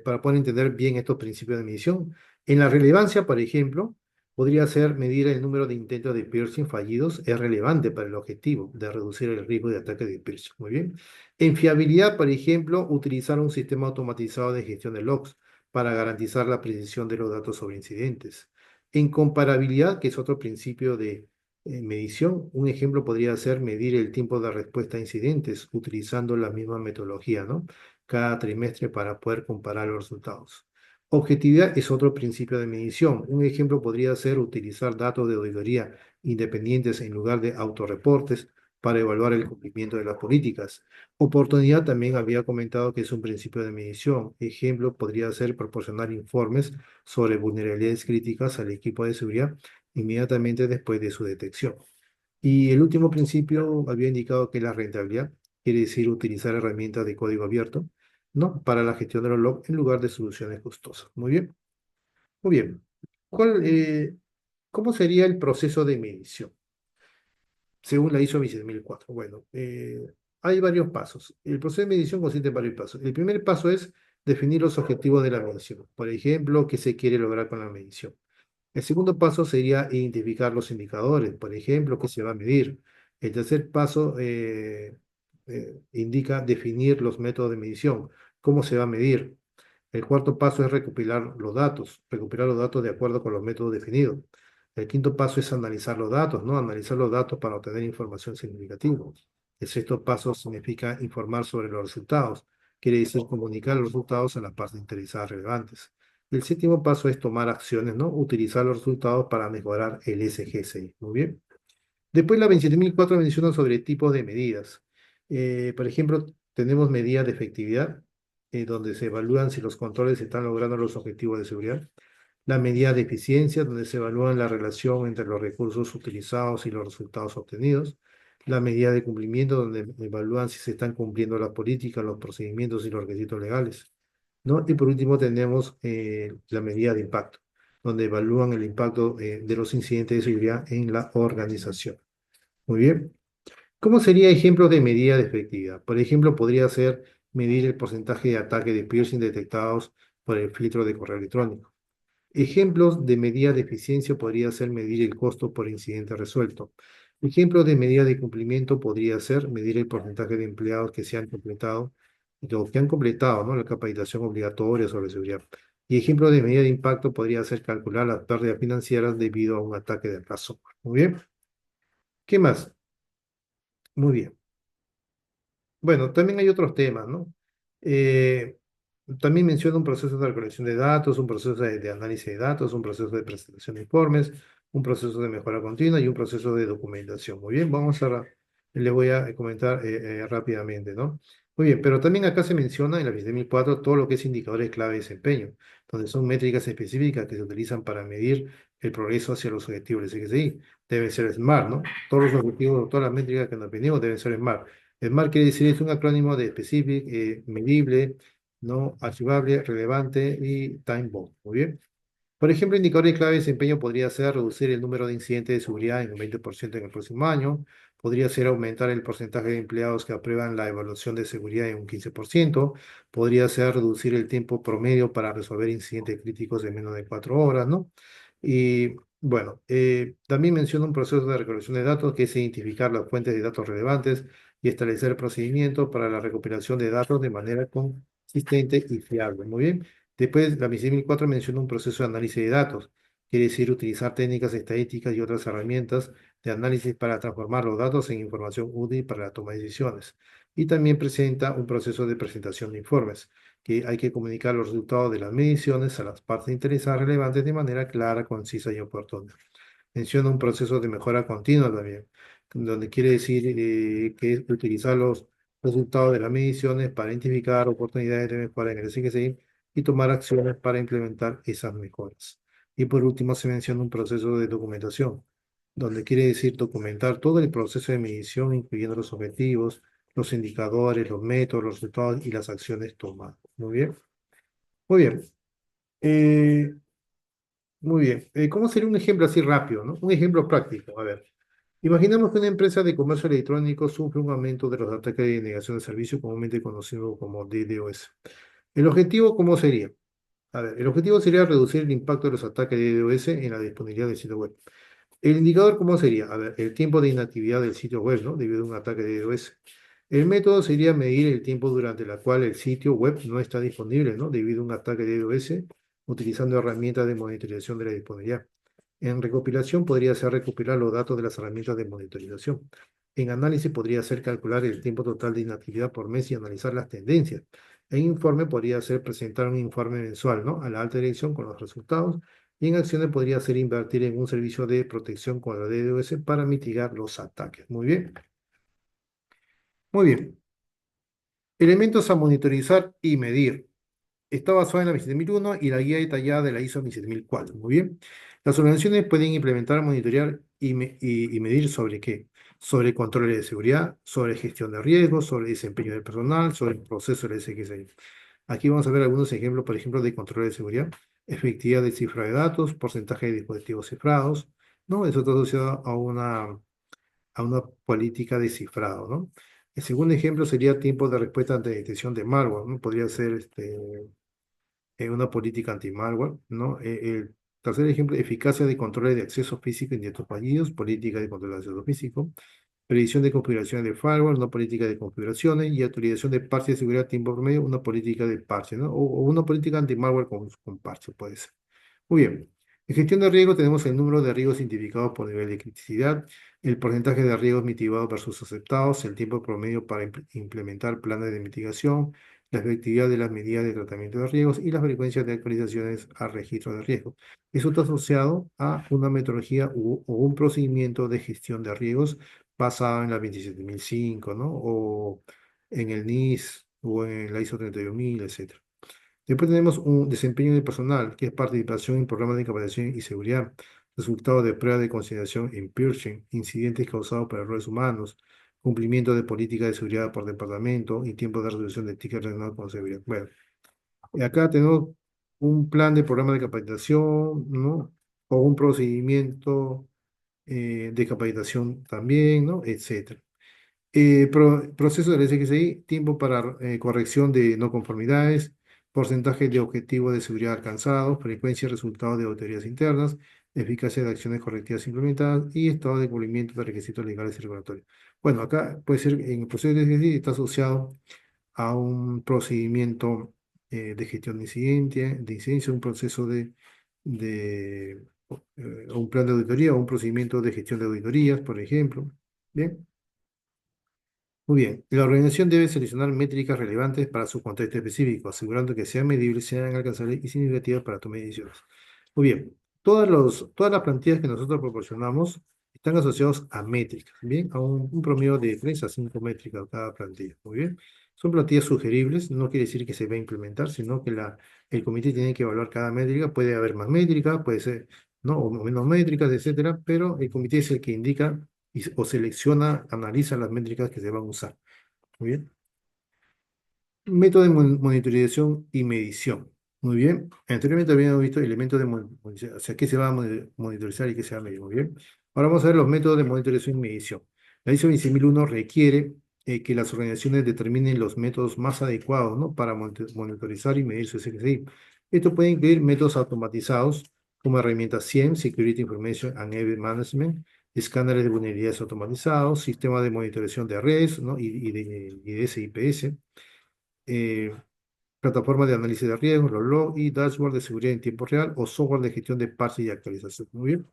para poder entender bien estos principios de medición. En la relevancia, por ejemplo, podría ser medir el número de intentos de piercing fallidos es relevante para el objetivo de reducir el riesgo de ataque de piercing. Muy bien. En fiabilidad, por ejemplo, utilizar un sistema automatizado de gestión de logs para garantizar la precisión de los datos sobre incidentes. En comparabilidad, que es otro principio de medición, un ejemplo podría ser medir el tiempo de respuesta a incidentes utilizando la misma metodología, ¿no? Cada trimestre para poder comparar los resultados. Objetividad es otro principio de medición. Un ejemplo podría ser utilizar datos de auditoría independientes en lugar de autorreportes para evaluar el cumplimiento de las políticas. Oportunidad también había comentado que es un principio de medición. Ejemplo podría ser proporcionar informes sobre vulnerabilidades críticas al equipo de seguridad inmediatamente después de su detección. Y el último principio había indicado que la rentabilidad quiere decir utilizar herramientas de código abierto, ¿no? Para la gestión de los logs en lugar de soluciones costosas. Muy bien, muy bien. ¿Cuál, cómo sería el proceso de medición? Según la ISO 27004. Bueno, hay varios pasos. El proceso de medición consiste en varios pasos. El primer paso es definir los objetivos de la medición. Por ejemplo, qué se quiere lograr con la medición. El segundo paso sería identificar los indicadores, por ejemplo, qué se va a medir. El tercer paso indica definir los métodos de medición, cómo se va a medir. El cuarto paso es recopilar los datos de acuerdo con los métodos definidos. El quinto paso es analizar los datos, ¿no? Analizar los datos para obtener información significativa. El sexto paso significa informar sobre los resultados. Quiere decir comunicar los resultados a las partes interesadas relevantes. El séptimo paso es tomar acciones, ¿no? Utilizar los resultados para mejorar el SGSI. Muy bien. Después la 27004 menciona sobre tipos de medidas. Por ejemplo, tenemos medidas de efectividad, donde se evalúan si los controles están logrando los objetivos de seguridad. La medida de eficiencia, donde se evalúan la relación entre los recursos utilizados y los resultados obtenidos. La medida de cumplimiento, donde evalúan si se están cumpliendo las políticas, los procedimientos y los requisitos legales, ¿no? Y por último tenemos la medida de impacto, donde evalúan el impacto de los incidentes de seguridad en la organización. Muy bien. ¿Cómo sería ejemplo de medida de efectividad? Por ejemplo, podría ser medir el porcentaje de ataque de piercing detectados por el filtro de correo electrónico. Ejemplos de medida de eficiencia podría ser medir el costo por incidente resuelto. Ejemplos de medida de cumplimiento podría ser medir el porcentaje de empleados que se han completado, o que han completado, ¿no? La capacitación obligatoria sobre seguridad. Y ejemplos de medida de impacto podría ser calcular las pérdidas financieras debido a un ataque de ransomware. Muy bien. ¿Qué más? Muy bien. Bueno, también hay otros temas, ¿no? Eh, También menciona un proceso de recolección de datos, un proceso de análisis de datos, un proceso de presentación de informes, un proceso de mejora continua y un proceso de documentación. Muy bien, les voy a comentar rápidamente, ¿no? Muy bien, pero también acá se menciona en la 27004 todo lo que es indicadores clave de desempeño, donde son métricas específicas que se utilizan para medir el progreso hacia los objetivos del CGCI. Deben ser SMART, ¿no? Todos los objetivos, todas las métricas que nos pedimos deben ser SMART. SMART quiere decir es un acrónimo de specific, medible, no archivable, relevante y time bound. Muy bien. Por ejemplo, indicadores clave de desempeño podría ser reducir el número de incidentes de seguridad en un 20% en el próximo año. Podría ser aumentar el porcentaje de empleados que aprueban la evaluación de seguridad en un 15%. Podría ser reducir el tiempo promedio para resolver incidentes críticos en menos de 4 horas, ¿no? Y bueno, también menciona un proceso de recolección de datos que es identificar las fuentes de datos relevantes y establecer procedimientos para la recopilación de datos de manera consistente y fiable. Muy bien. Después, la 27004 menciona un proceso de análisis de datos, quiere decir utilizar técnicas estadísticas y otras herramientas de análisis para transformar los datos en información útil para la toma de decisiones. Y también presenta un proceso de presentación de informes, que hay que comunicar los resultados de las mediciones a las partes interesadas relevantes de manera clara, concisa y oportuna. Menciona un proceso de mejora continua también, donde quiere decir que es utilizar los resultados de las mediciones para identificar oportunidades de mejora en el SXI y tomar acciones para implementar esas mejoras. Y por último se menciona un proceso de documentación, donde quiere decir documentar todo el proceso de medición, incluyendo los objetivos, los indicadores, los métodos, los resultados y las acciones tomadas. Muy bien. Muy bien. Eh, Muy bien. ¿Cómo sería un ejemplo así rápido, ¿no? Un ejemplo práctico. A ver. Imaginemos que una empresa de comercio electrónico sufre un aumento de los ataques de negación de servicio, comúnmente conocido como DDoS. ¿El objetivo cómo sería? A ver, el objetivo sería reducir el impacto de los ataques de DDoS en la disponibilidad del sitio web. ¿El indicador cómo sería? A ver, el tiempo de inactividad del sitio web, ¿no? Debido a un ataque de DDoS. El método sería medir el tiempo durante el cual el sitio web no está disponible, ¿no? Debido a un ataque de DDoS, utilizando herramientas de monitorización de la disponibilidad. En recopilación podría ser recopilar los datos de las herramientas de monitorización. En análisis podría ser calcular el tiempo total de inactividad por mes y analizar las tendencias. En informe podría ser presentar un informe mensual, ¿no? A la alta dirección con los resultados. Y en acciones podría ser invertir en un servicio de protección contra DDoS para mitigar los ataques. Muy bien. Muy bien. Elementos a monitorizar y medir. Está basada en la 27001 y la guía detallada de la ISO 27004. Muy bien. Las organizaciones pueden implementar, monitorear y medir sobre qué. Sobre controles de seguridad, sobre gestión de riesgos, sobre desempeño del personal, sobre el proceso de SXI. Aquí vamos a ver algunos ejemplos, por ejemplo, de control de seguridad, efectividad del cifrado de datos, porcentaje de dispositivos cifrados, ¿no? Eso está asociado a una política de cifrado, ¿no? El segundo ejemplo sería tiempo de respuesta ante detección de malware, ¿no? Podría ser una política anti-malware, ¿no? El tercer ejemplo, eficacia de controles de acceso físico en ciertos fallidos, política de control de acceso físico, predicción de configuraciones de firewall, una política de configuraciones y actualización de parches de seguridad a tiempo promedio, una política de parche, ¿no? O una política anti-malware con parche, puede ser. Muy bien. En gestión de riesgo tenemos el número de riesgos identificados por nivel de criticidad, el porcentaje de riesgos mitigados versus aceptados, el tiempo promedio para implementar planes de mitigación, la efectividad de las medidas de tratamiento de riesgos y la frecuencia de actualizaciones al registro de riesgos. Eso está asociado a una metodología o un procedimiento de gestión de riesgos basado en la 27005, ¿no? O en el NIS o en la ISO 31000, etc. Después tenemos un desempeño del personal, que es participación en programas de capacitación y seguridad, resultados de pruebas de consideración en Pearson, incidentes causados por errores humanos, cumplimiento de políticas de seguridad por departamento y tiempo de resolución de tickets relacionados con seguridad. Bueno, y acá tenemos un plan de programa de capacitación, ¿no? O un procedimiento de capacitación también, ¿no? Etcétera. Proceso del SXI, tiempo para corrección de no conformidades, porcentaje de objetivos de seguridad alcanzados, frecuencia y resultados de auditorías internas, eficacia de acciones correctivas implementadas y estado de cumplimiento de requisitos legales y regulatorios. Bueno, acá puede ser, en el proceso del SXI está asociado a un procedimiento de gestión de incidencia, un proceso de un plan de auditoría o un procedimiento de gestión de auditorías, por ejemplo. Bien. Muy bien, la organización debe seleccionar métricas relevantes para su contexto específico, asegurando que sean medibles, sean alcanzables y significativas para tu mediciones. Muy bien, todas las plantillas que nosotros proporcionamos están asociadas a métricas, ¿bien? A un promedio de 3 a 5 métricas cada plantilla, muy bien. Son plantillas sugeribles, no quiere decir que se va a implementar, sino que el comité tiene que evaluar cada métrica, puede haber más métricas, puede ser, ¿no? O menos métricas, etcétera, pero el comité es el que indica o selecciona, analiza las métricas que se van a usar. Muy bien. Método de monitorización y medición. Muy bien. Anteriormente habíamos visto elementos de monitorización, o sea, qué se va a monitorizar y qué se va a medir. Muy bien. Ahora vamos a ver los métodos de monitorización y medición. La ISO 26001 requiere que las organizaciones determinen los métodos más adecuados, ¿no? Para monitorizar y medir su SXI. Esto puede incluir métodos automatizados como herramientas SIEM, Security Information and Event Management, escáneres de vulnerabilidades automatizados, sistemas de monitorización de redes, ¿no? Y de SIPS, eh, plataformas de análisis de riesgos, los logs y dashboard de seguridad en tiempo real o software de gestión de parches y actualización. Muy bien.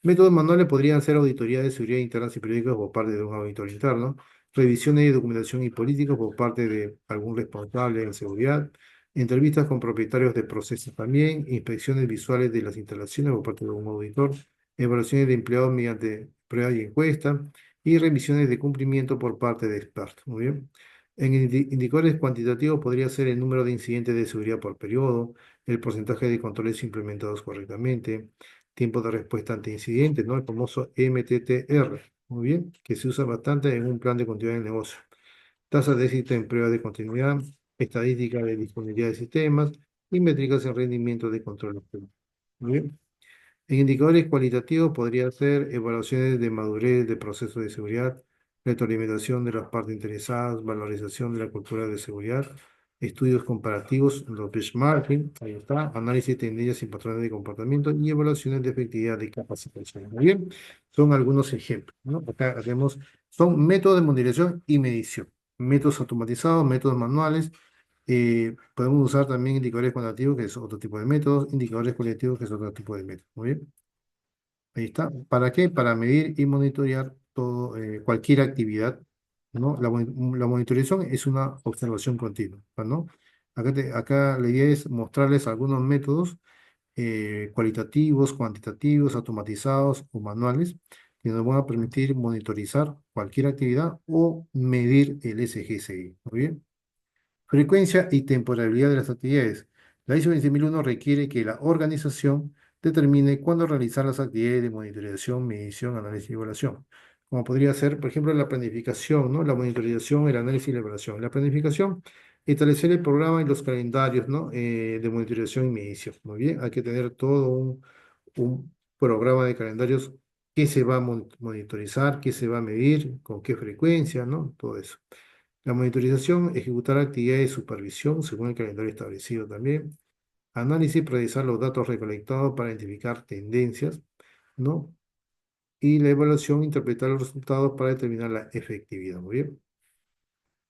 Métodos manuales podrían ser auditorías de seguridad internas y periódicas por parte de un auditor interno, revisiones de documentación y políticos por parte de algún responsable en seguridad, entrevistas con propietarios de procesos también, inspecciones visuales de las instalaciones por parte de un auditor, evaluaciones de empleados mediante pruebas y encuestas, y revisiones de cumplimiento por parte de expertos. Muy bien. En indicadores cuantitativos podría ser el número de incidentes de seguridad por periodo, el porcentaje de controles implementados correctamente, tiempo de respuesta ante incidentes, ¿no? El famoso MTTR, muy bien, que se usa bastante en un plan de continuidad del negocio. Tasa de éxito en pruebas de continuidad, estadística de disponibilidad de sistemas y métricas en rendimiento de control. Muy bien. En indicadores cualitativos podría ser evaluaciones de madurez de procesos de seguridad, retroalimentación de las partes interesadas, valorización de la cultura de seguridad, estudios comparativos, los benchmarking, ahí está, análisis de tendencias y patrones de comportamiento y evaluaciones de efectividad de capacitación. Muy bien, son algunos ejemplos, ¿no? Acá tenemos, son métodos de monitorización y medición, métodos automatizados, métodos manuales. Podemos usar también indicadores cuantitativos, que es otro tipo de métodos, indicadores cualitativos, que es otro tipo de métodos. Muy bien. Ahí está. ¿Para qué? Para medir y monitorear todo, cualquier actividad, ¿no? La monitorización es una observación continua, ¿no? Acá la idea es mostrarles algunos métodos cualitativos, cuantitativos, automatizados o manuales que nos van a permitir monitorizar cualquier actividad o medir el SGSI. ¿Muy bien? Frecuencia y temporalidad de las actividades. La ISO 20001 requiere que la organización determine cuándo realizar las actividades de monitorización, medición, análisis y evaluación. Como podría ser, por ejemplo, la planificación, ¿no? La monitorización, el análisis y la evaluación. La planificación, establecer el programa y los calendarios, ¿no? De monitorización y medición. Muy bien, hay que tener todo un programa de calendarios que se va a monitorizar, qué se va a medir, con qué frecuencia, ¿no? Todo eso. La monitorización, ejecutar actividades de supervisión según el calendario establecido también. Análisis y priorizar los datos recolectados para identificar tendencias, ¿no? Y la evaluación, interpretar los resultados para determinar la efectividad. Muy bien.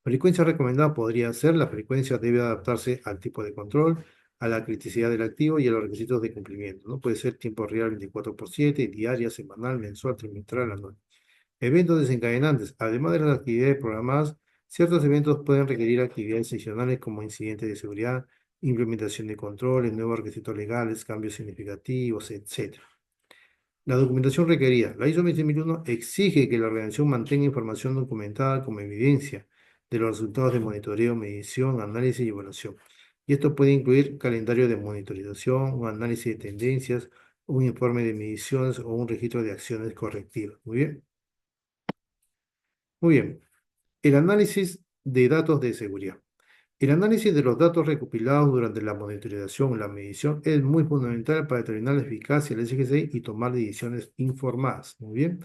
Frecuencia recomendada podría ser: la frecuencia debe adaptarse al tipo de control, a la criticidad del activo y a los requisitos de cumplimiento, ¿no? Puede ser tiempo real 24/7, diaria, semanal, mensual, trimestral, anual. Eventos desencadenantes. Además de las actividades programadas, ciertos eventos pueden requerir actividades adicionales como incidentes de seguridad, implementación de controles, nuevos requisitos legales, cambios significativos, etc. La documentación requerida. La ISO 20001 exige que la organización mantenga información documentada como evidencia de los resultados de monitoreo, medición, análisis y evaluación. Y esto puede incluir calendario de monitorización, un análisis de tendencias, un informe de mediciones o un registro de acciones correctivas. Muy bien. Muy bien. El análisis de datos de seguridad. El análisis de los datos recopilados durante la monitorización o la medición es muy fundamental para determinar la eficacia del SGCI y tomar decisiones informadas. Muy bien.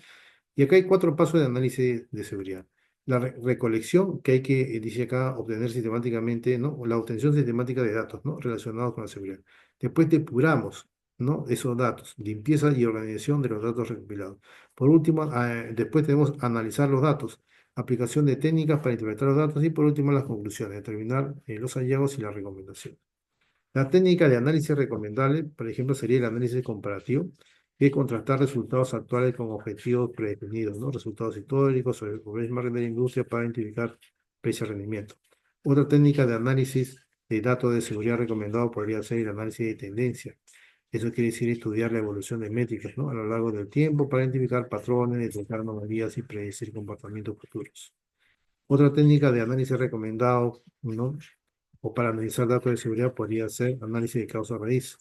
Y acá hay cuatro pasos de análisis de seguridad. La recolección, que hay que, dice acá, obtener sistemáticamente, ¿no? O la obtención sistemática de datos, ¿no? Relacionados con la seguridad. Después depuramos, ¿no? Esos datos, limpieza y organización de los datos recopilados. Por último, después tenemos analizar los datos, aplicación de técnicas para interpretar los datos y por último las conclusiones, determinar los hallazgos y las recomendaciones. La técnica de análisis recomendable, por ejemplo, sería el análisis comparativo, que es contrastar resultados actuales con objetivos predefinidos, ¿no? Resultados históricos sobre el benchmark de la industria para identificar precio-rendimiento. Otra técnica de análisis de datos de seguridad recomendado podría ser el análisis de tendencia. Eso quiere decir estudiar la evolución de métricas, ¿no? A lo largo del tiempo para identificar patrones, detectar anomalías y predecir comportamientos futuros. Otra técnica de análisis recomendado, ¿no? O para analizar datos de seguridad podría ser análisis de causa-raíz.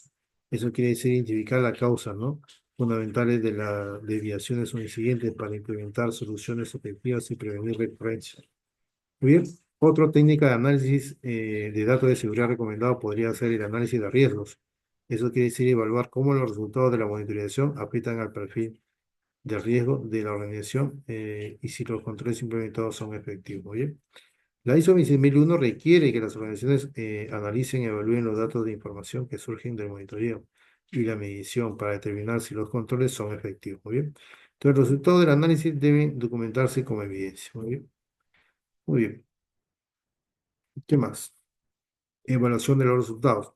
Eso quiere decir identificar la causa, ¿no? Fundamentales de las desviaciones o incidentes para implementar soluciones efectivas y prevenir recurrencias. Muy bien. Otra técnica de análisis de datos de seguridad recomendado podría ser el análisis de riesgos. Eso quiere decir evaluar cómo los resultados de la monitorización afectan al perfil de riesgo de la organización y si los controles implementados son efectivos. Muy bien. La ISO 26001 requiere que las organizaciones analicen y evalúen los datos de información que surgen del monitoreo y la medición para determinar si los controles son efectivos. Muy bien. Entonces, los resultados del análisis deben documentarse como evidencia. Muy bien. Muy bien. ¿Qué más? Evaluación de los resultados.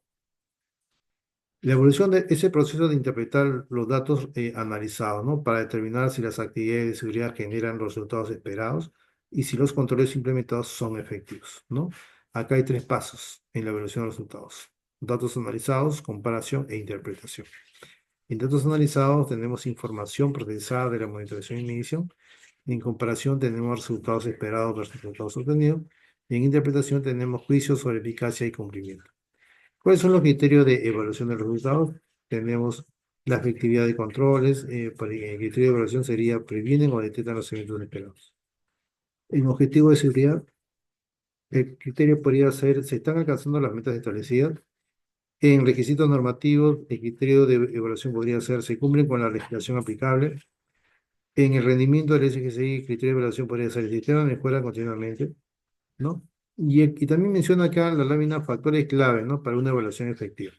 La evolución de ese proceso de interpretar los datos analizados, ¿no? Para determinar si las actividades de seguridad generan los resultados esperados y si los controles implementados son efectivos, ¿no? Acá hay tres pasos en la evaluación de los resultados: datos analizados, comparación e interpretación. En datos analizados tenemos información procesada de la monitorización y medición En comparación tenemos resultados esperados versus resultados obtenidos. Y en interpretación tenemos juicios sobre eficacia y cumplimiento. ¿Cuáles son los criterios de evaluación de resultados? Tenemos la efectividad de controles. El criterio de evaluación sería previenen o detectan los eventos inesperados. En objetivo de seguridad, el criterio podría ser, ¿se están alcanzando las metas establecidas? En requisitos normativos, el criterio de evaluación podría ser, ¿se cumplen con la legislación aplicable? En el rendimiento del SGCI, el criterio de evaluación podría ser, el sistema mejora continuamente, ¿no? Y también menciona acá la lámina factores clave, ¿no? Para una evaluación efectiva.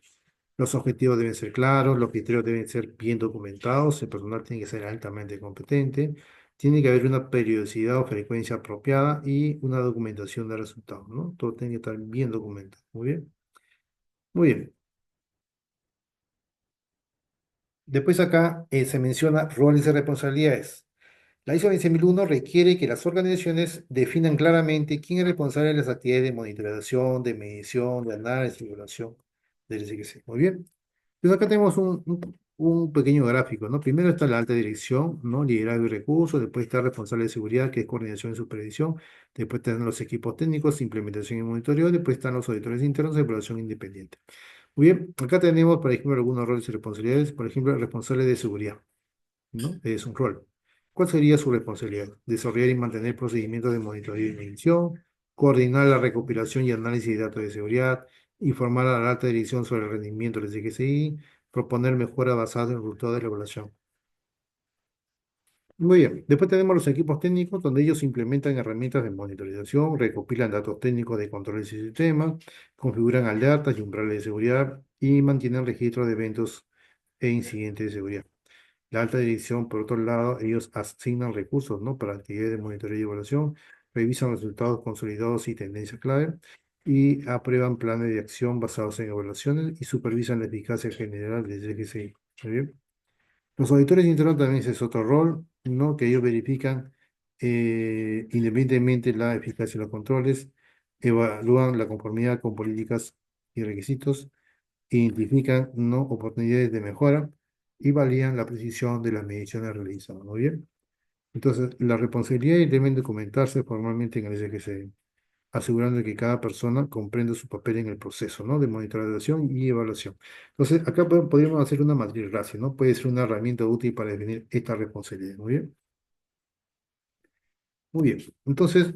Los objetivos deben ser claros, los criterios deben ser bien documentados, el personal tiene que ser altamente competente, tiene que haber una periodicidad o frecuencia apropiada y una documentación de resultados, ¿no? Todo tiene que estar bien documentado. Muy bien. Muy bien. Después acá se menciona roles y responsabilidades. La ISO 20001 requiere que las organizaciones definan claramente quién es responsable de las actividades de monitorización, de medición, de análisis y evaluación del SGC. Muy bien. Pues acá tenemos un pequeño gráfico, ¿no? Primero está la alta dirección, ¿no? Liderazgo y recursos, después está responsable de seguridad, que es coordinación y supervisión, después están los equipos técnicos, implementación y monitoreo, después están los auditores internos de evaluación independiente. Muy bien, acá tenemos, por ejemplo, algunos roles y responsabilidades, por ejemplo, el responsable de seguridad, ¿no? Es un rol. ¿Cuál sería su responsabilidad? Desarrollar y mantener procedimientos de monitoreo y medición, coordinar la recopilación y análisis de datos de seguridad, informar a la alta dirección sobre el rendimiento del CGCI, proponer mejoras basadas en el resultado de la evaluación. Muy bien, después tenemos los equipos técnicos donde ellos implementan herramientas de monitorización, recopilan datos técnicos de controles y sistemas, configuran alertas y umbrales de seguridad y mantienen registro de eventos e incidentes de seguridad. La alta dirección, por otro lado, ellos asignan recursos, ¿no? Para actividades de monitoreo y evaluación, revisan resultados consolidados y tendencias clave y aprueban planes de acción basados en evaluaciones y supervisan la eficacia general del GCI. ¿Muy bien? Los auditores internos también ese es otro rol, ¿no? Que ellos verifican independientemente la eficacia de los controles, evalúan la conformidad con políticas y requisitos, identifican, ¿no? Oportunidades de mejora y validan la precisión de las mediciones realizadas. ¿Muy bien? Entonces, la responsabilidad deben documentarse formalmente en el SGCI, asegurando que cada persona comprenda su papel en el proceso, ¿no? De monitorización y evaluación. Entonces, acá podríamos hacer una matriz RACI, ¿no? Puede ser una herramienta útil para definir esta responsabilidad. Muy bien. Muy bien. Entonces,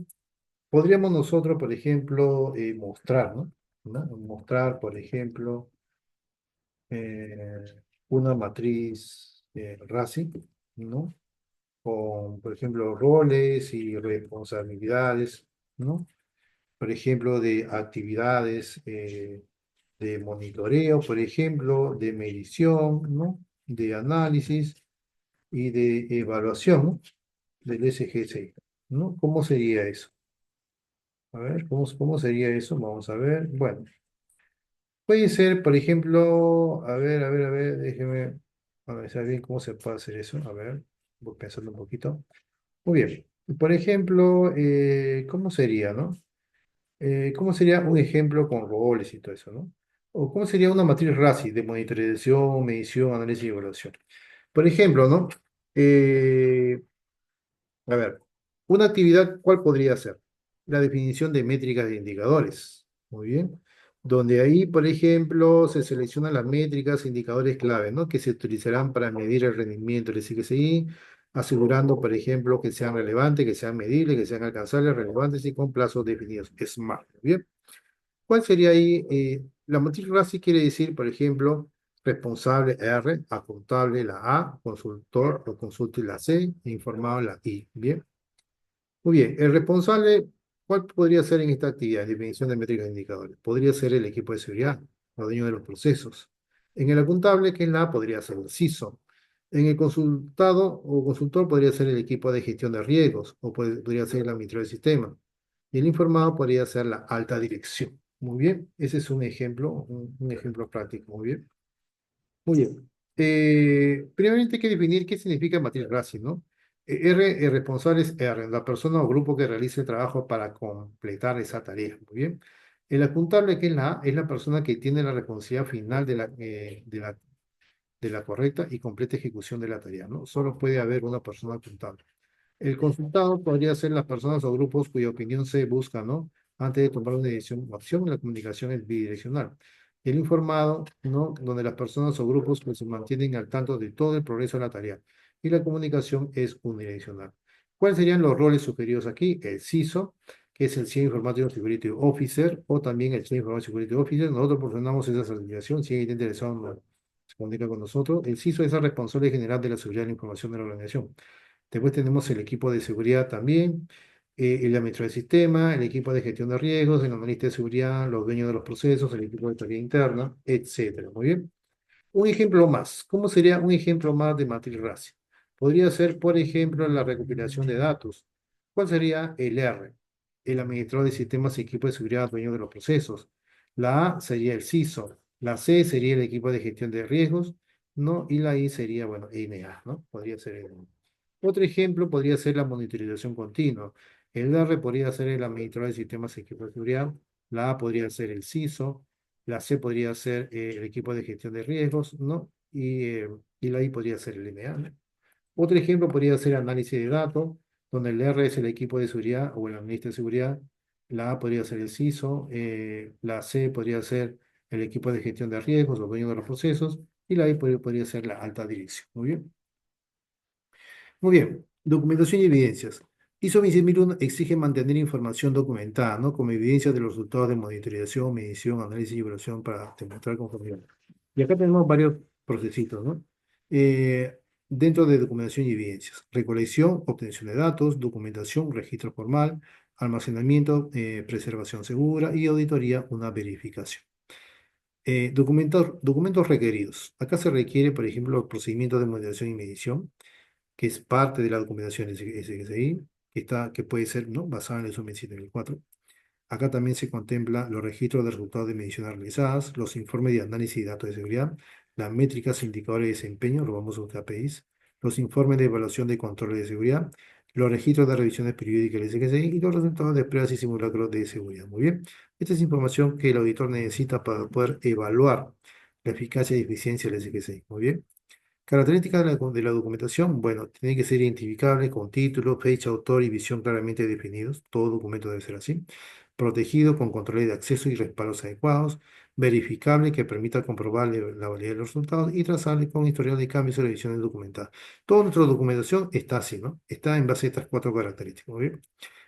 podríamos nosotros, por ejemplo, mostrar, ¿no? ¿No? Mostrar, por ejemplo, eh, una matriz RACI, ¿no? Con, por ejemplo, roles y responsabilidades, ¿no? Por ejemplo, de actividades de monitoreo, por ejemplo, de medición, ¿no? De análisis y de evaluación, ¿no? Del SGCI, ¿no? ¿Cómo sería eso? A ver, ¿cómo sería eso? Vamos a ver. Bueno, puede ser, por ejemplo, a ver, déjeme analizar bien cómo se puede hacer eso. A ver, voy pensando un poquito. Muy bien. Por ejemplo, ¿cómo sería, no? ¿Cómo sería un ejemplo con roles y todo eso, no? O cómo sería una matriz RACI de monitorización, medición, análisis y evaluación. Por ejemplo, ¿no? Eh, a ver, una actividad, ¿cuál podría ser? La definición de métricas de indicadores. Muy bien. Donde ahí, por ejemplo, se seleccionan las métricas e indicadores clave, ¿no? Que se utilizarán para medir el rendimiento del CGCI, asegurando, por ejemplo, que sean relevantes, que sean medibles, que sean alcanzables, relevantes y con plazos definidos. SMART. Muy bien. ¿Cuál sería ahí? La matriz RACI quiere decir, por ejemplo, responsable R, acontable la A, consultor o consulte la C, e informado la I. Bien. Muy bien, el responsable, ¿cuál podría ser en esta actividad? Definición de métricas e indicadores. Podría ser el equipo de seguridad, o dueño de los procesos. En el apuntable, que es la A, podría ser el CISO. En el consultado o consultor podría ser el equipo de gestión de riesgos, o podría ser el administrador del sistema. Y el informado podría ser la alta dirección. Muy bien, ese es un ejemplo, un ejemplo práctico. Muy bien. Muy bien. Primeramente hay que definir qué significa matriz RACI, ¿no? R, el responsable es R, la persona o grupo que realice el trabajo para completar esa tarea. Muy bien. El apuntable, que es la A, es la persona que tiene la responsabilidad final de la correcta y completa ejecución de la tarea, ¿no? Solo puede haber una persona apuntable. El consultado podría ser las personas o grupos cuya opinión se busca, ¿no? Antes de tomar una decisión o acción, la comunicación es bidireccional. El informado, ¿no? Donde las personas o grupos pues, se mantienen al tanto de todo el progreso de la tarea. Y la comunicación es unidireccional. ¿Cuáles serían los roles sugeridos aquí? El CISO, que es el Chief Information Security Officer, o también el Chief Information Security Officer. Nosotros proporcionamos esa certificación. Si alguien está interesado, se comunica con nosotros. El CISO es el responsable general de la seguridad de la información de la organización. Después tenemos el equipo de seguridad también, el administrador del sistema, el equipo de gestión de riesgos, el analista de seguridad, los dueños de los procesos, el equipo de tarea interna, etcétera. Muy bien. Un ejemplo más. ¿Cómo sería un ejemplo más de matriz Raci? Podría ser, por ejemplo, la recopilación de datos. ¿Cuál sería el R? El administrador de sistemas y equipo de seguridad, dueño de los procesos. La A sería el CISO. La C sería el equipo de gestión de riesgos, ¿no? Y la I sería, bueno, NA, ¿no? Podría ser el... Otro ejemplo podría ser la monitorización continua. El R podría ser el administrador de sistemas y equipo de seguridad. La A podría ser el CISO. La C podría ser el equipo de gestión de riesgos, ¿no? Y la I podría ser el MA, ¿no? Otro ejemplo podría ser análisis de datos, donde el R es el equipo de seguridad o el analista de seguridad. La A podría ser el CISO. La C podría ser el equipo de gestión de riesgos o dueño de los procesos. Y la I podría ser la alta dirección. Muy bien. Muy bien, documentación y evidencias. ISO 26001 exige mantener información documentada, ¿no? Como evidencia de los resultados de monitorización, medición, análisis y evaluación para demostrar conformidad. Y acá tenemos varios procesitos, ¿no? Eh, Dentro de documentación y evidencias. Recolección, obtención de datos, documentación, registro formal, almacenamiento, preservación segura y auditoría, una verificación. Documentos requeridos. Acá se requiere, por ejemplo, los procedimientos de monitorización y medición que es parte de la documentación SGSI, que puede ser, ¿no?, basada en el ISO 27004. Acá también se contempla los registros de resultados de mediciones realizadas, los informes de análisis y datos de seguridad, las métricas e indicadores de desempeño, los famosos KPIs, los informes de evaluación de controles de seguridad, los registros de revisiones periódicas del SGSI y los resultados de pruebas y simulacros de seguridad. Muy bien. Esta es información que el auditor necesita para poder evaluar la eficacia y eficiencia del SGSI. Muy bien. Características de la documentación, bueno, tiene que ser identificable con título, fecha, autor y visión claramente definidos. Todo documento debe ser así. Protegido con controles de acceso y respaldos adecuados. Verificable que permita comprobar la validez de los resultados y trazable con historial de cambios y revisiones documentadas. Toda nuestra documentación está así, ¿no? Está en base a estas cuatro características. Muy bien.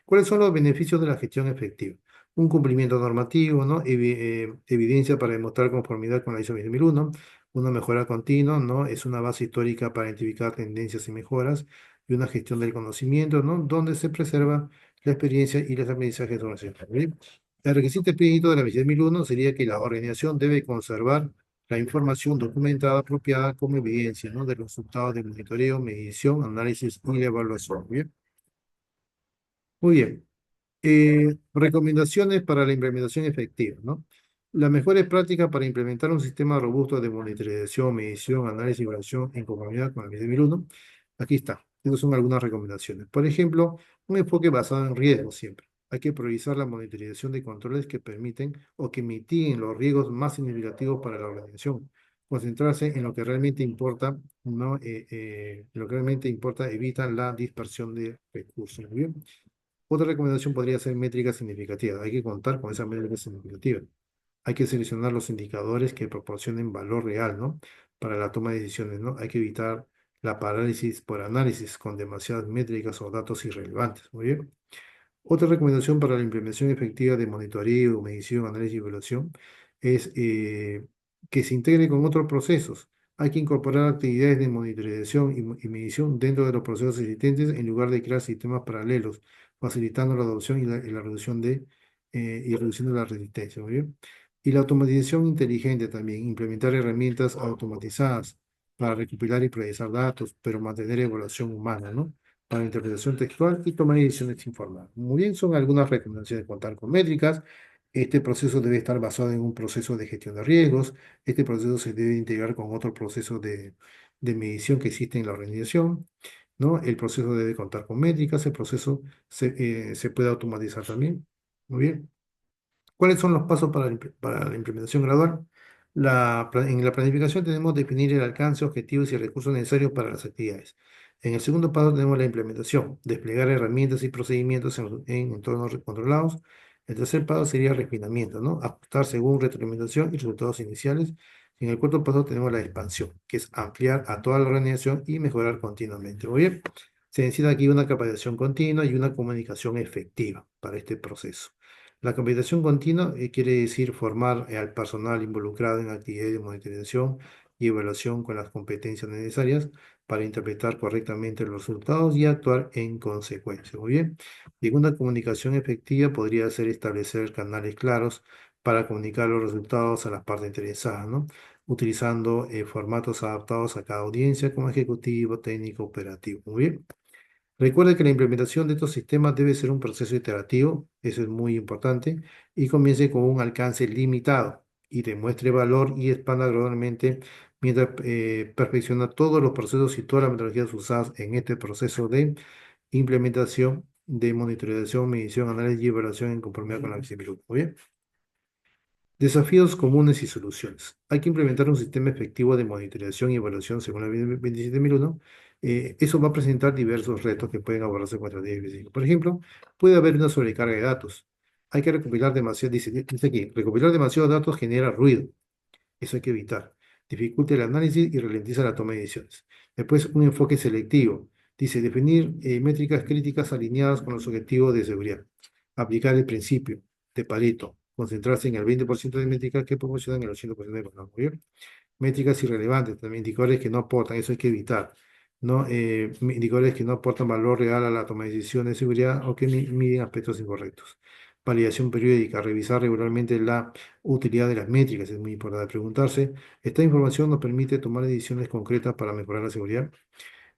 ¿Cuáles son los beneficios de la gestión efectiva? Un cumplimiento normativo, ¿no? Evidencia para demostrar conformidad con la ISO 20001, una mejora continua, ¿no? Es una base histórica para identificar tendencias y mejoras, y una gestión del conocimiento, ¿no? Donde se preserva la experiencia y los aprendizajes organizacionales. ¿Bien? El requisito explícito de la 20001 sería que la organización debe conservar la información documentada apropiada como evidencia, ¿no?, de los resultados de monitoreo, medición, análisis y evaluación. ¿Bien? Muy bien. Recomendaciones para la implementación efectiva, ¿no? Las mejores prácticas para implementar un sistema robusto de monitorización, medición, análisis y evaluación en conformidad con el 20001. Aquí está. Estas son algunas recomendaciones. Por ejemplo, un enfoque basado en riesgos siempre. Hay que priorizar la monitorización de controles que permiten o que mitiguen los riesgos más significativos para la organización. Concentrarse en lo que realmente importa, ¿no? Lo que realmente importa evita la dispersión de recursos. Muy bien. Otra recomendación podría ser métricas significativas. Hay que contar con esas métricas significativas. Hay que seleccionar los indicadores que proporcionen valor real, ¿no?, para la toma de decisiones, ¿no? Hay que evitar la parálisis por análisis con demasiadas métricas o datos irrelevantes. Muy bien. Otra recomendación para la implementación efectiva de monitoreo, medición, análisis y evaluación es que se integre con otros procesos. Hay que incorporar actividades de monitorización y medición dentro de los procesos existentes en lugar de crear sistemas paralelos, facilitando la adopción y la reducción y reduciendo la resistencia. Muy bien. Y la automatización inteligente también, implementar herramientas automatizadas para recopilar y procesar datos, pero mantener evaluación humana, ¿no?, para interpretación textual y tomar decisiones informadas. Muy bien, son algunas recomendaciones: contar con métricas. Este proceso debe estar basado en un proceso de gestión de riesgos. Este proceso se debe integrar con otro proceso de medición que existe en la organización, ¿no? El proceso debe contar con métricas. El proceso se puede automatizar también. Muy bien. ¿Cuáles son los pasos para la implementación gradual? En la planificación tenemos que definir el alcance, objetivos y recursos necesarios para las actividades. En el segundo paso tenemos la implementación, desplegar herramientas y procedimientos en entornos controlados. El tercer paso sería refinamiento, ¿no? Ajustar según retroalimentación y resultados iniciales. En el cuarto paso tenemos la expansión, que es ampliar a toda la organización y mejorar continuamente. Muy bien, se necesita aquí una capacitación continua y una comunicación efectiva para este proceso. La capacitación continua quiere decir formar al personal involucrado en actividades de monitorización y evaluación con las competencias necesarias para interpretar correctamente los resultados y actuar en consecuencia. Muy bien. Y una comunicación efectiva podría ser establecer canales claros para comunicar los resultados a las partes interesadas, ¿no? Utilizando formatos adaptados a cada audiencia como ejecutivo, técnico, operativo. Muy bien. Recuerda que la implementación de estos sistemas debe ser un proceso iterativo, eso es muy importante, y comience con un alcance limitado y demuestre valor y expanda gradualmente mientras perfecciona todos los procesos y todas las metodologías usadas en este proceso de implementación, de monitorización, medición, análisis y evaluación en conformidad con la visibilidad. Muy bien. Desafíos comunes y soluciones. Hay que implementar un sistema efectivo de monitorización y evaluación según la 27001. Eso va a presentar diversos retos que pueden abordarse con estrategias específicas. Por ejemplo, puede haber una sobrecarga de datos. Hay que recopilar demasiado, dice aquí, recopilar demasiados datos genera ruido. Eso hay que evitar. Dificulta el análisis y ralentiza la toma de decisiones. Después, un enfoque selectivo. Dice, definir métricas críticas alineadas con los objetivos de seguridad. Aplicar el principio de Pareto. Concentrarse en el 20% de métricas que proporcionan el 80% de valor. Muy bien. Métricas irrelevantes, también indicadores que no aportan, eso hay que evitar. ¿No? Indicadores que no aportan valor real a la toma de decisiones de seguridad o que miden aspectos incorrectos. Validación periódica, revisar regularmente la utilidad de las métricas, es muy importante preguntarse. ¿Esta información nos permite tomar decisiones concretas para mejorar la seguridad?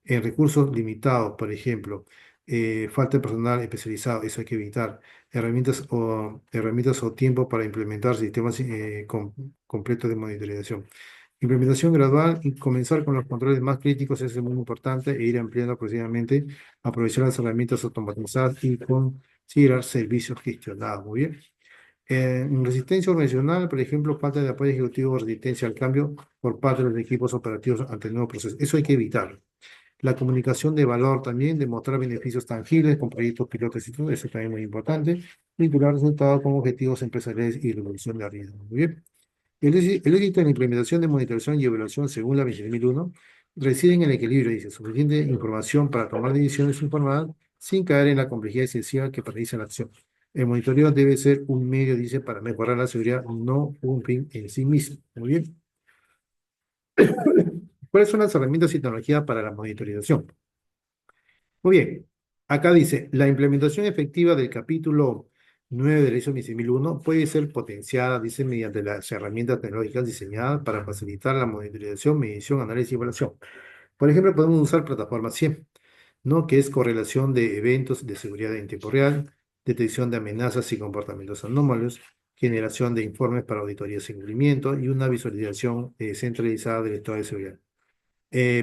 En recursos limitados, por ejemplo, falta de personal especializado, eso hay que evitar. Herramientas o tiempo para implementar sistemas completos de monitorización. Implementación gradual y comenzar con los controles más críticos es muy importante e ir ampliando progresivamente, aprovechar las herramientas automatizadas y considerar servicios gestionados. Muy bien. En resistencia organizacional, por ejemplo, falta de apoyo ejecutivo o resistencia al cambio por parte de los equipos operativos ante el nuevo proceso. Eso hay que evitarlo. La comunicación de valor también, demostrar beneficios tangibles con proyectos pilotos y todo eso también es muy importante. Vincular resultados con objetivos empresariales y reducción de riesgo. Muy bien. El éxito en la implementación de monitorización y evaluación según la 26001 reside en el equilibrio, dice, suficiente información para tomar decisiones informadas sin caer en la complejidad excesiva que paraliza la acción. El monitoreo debe ser un medio, dice, para mejorar la seguridad, no un fin en sí mismo. Muy bien. ¿Cuáles son las herramientas y tecnologías para la monitorización? Muy bien, acá dice, la implementación efectiva del capítulo 9 de la ISO 26001 puede ser potenciada, dice, mediante las herramientas tecnológicas diseñadas para facilitar la monitorización, medición, análisis y evaluación. Por ejemplo, podemos usar plataforma CIEM, ¿no? Que es correlación de eventos de seguridad en tiempo real, detección de amenazas y comportamientos anómalos, generación de informes para auditorías y cumplimiento y una visualización centralizada del estado de seguridad.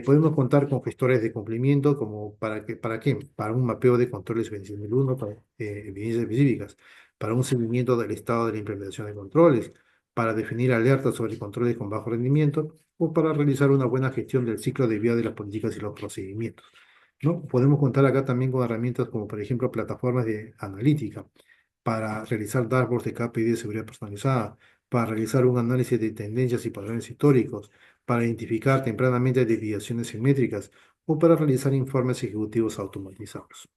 Podemos contar con gestores de cumplimiento como ¿para qué? Para un mapeo de controles 26001, para evidencias específicas, para un seguimiento del estado de la implementación de controles, para definir alertas sobre controles con bajo rendimiento o para realizar una buena gestión del ciclo de vida de las políticas y los procedimientos, ¿no? Podemos contar acá también con herramientas como, por ejemplo, plataformas de analítica para realizar dashboards de KPI de seguridad personalizada, para realizar un análisis de tendencias y patrones históricos, para identificar tempranamente desviaciones simétricas o para realizar informes ejecutivos automatizados.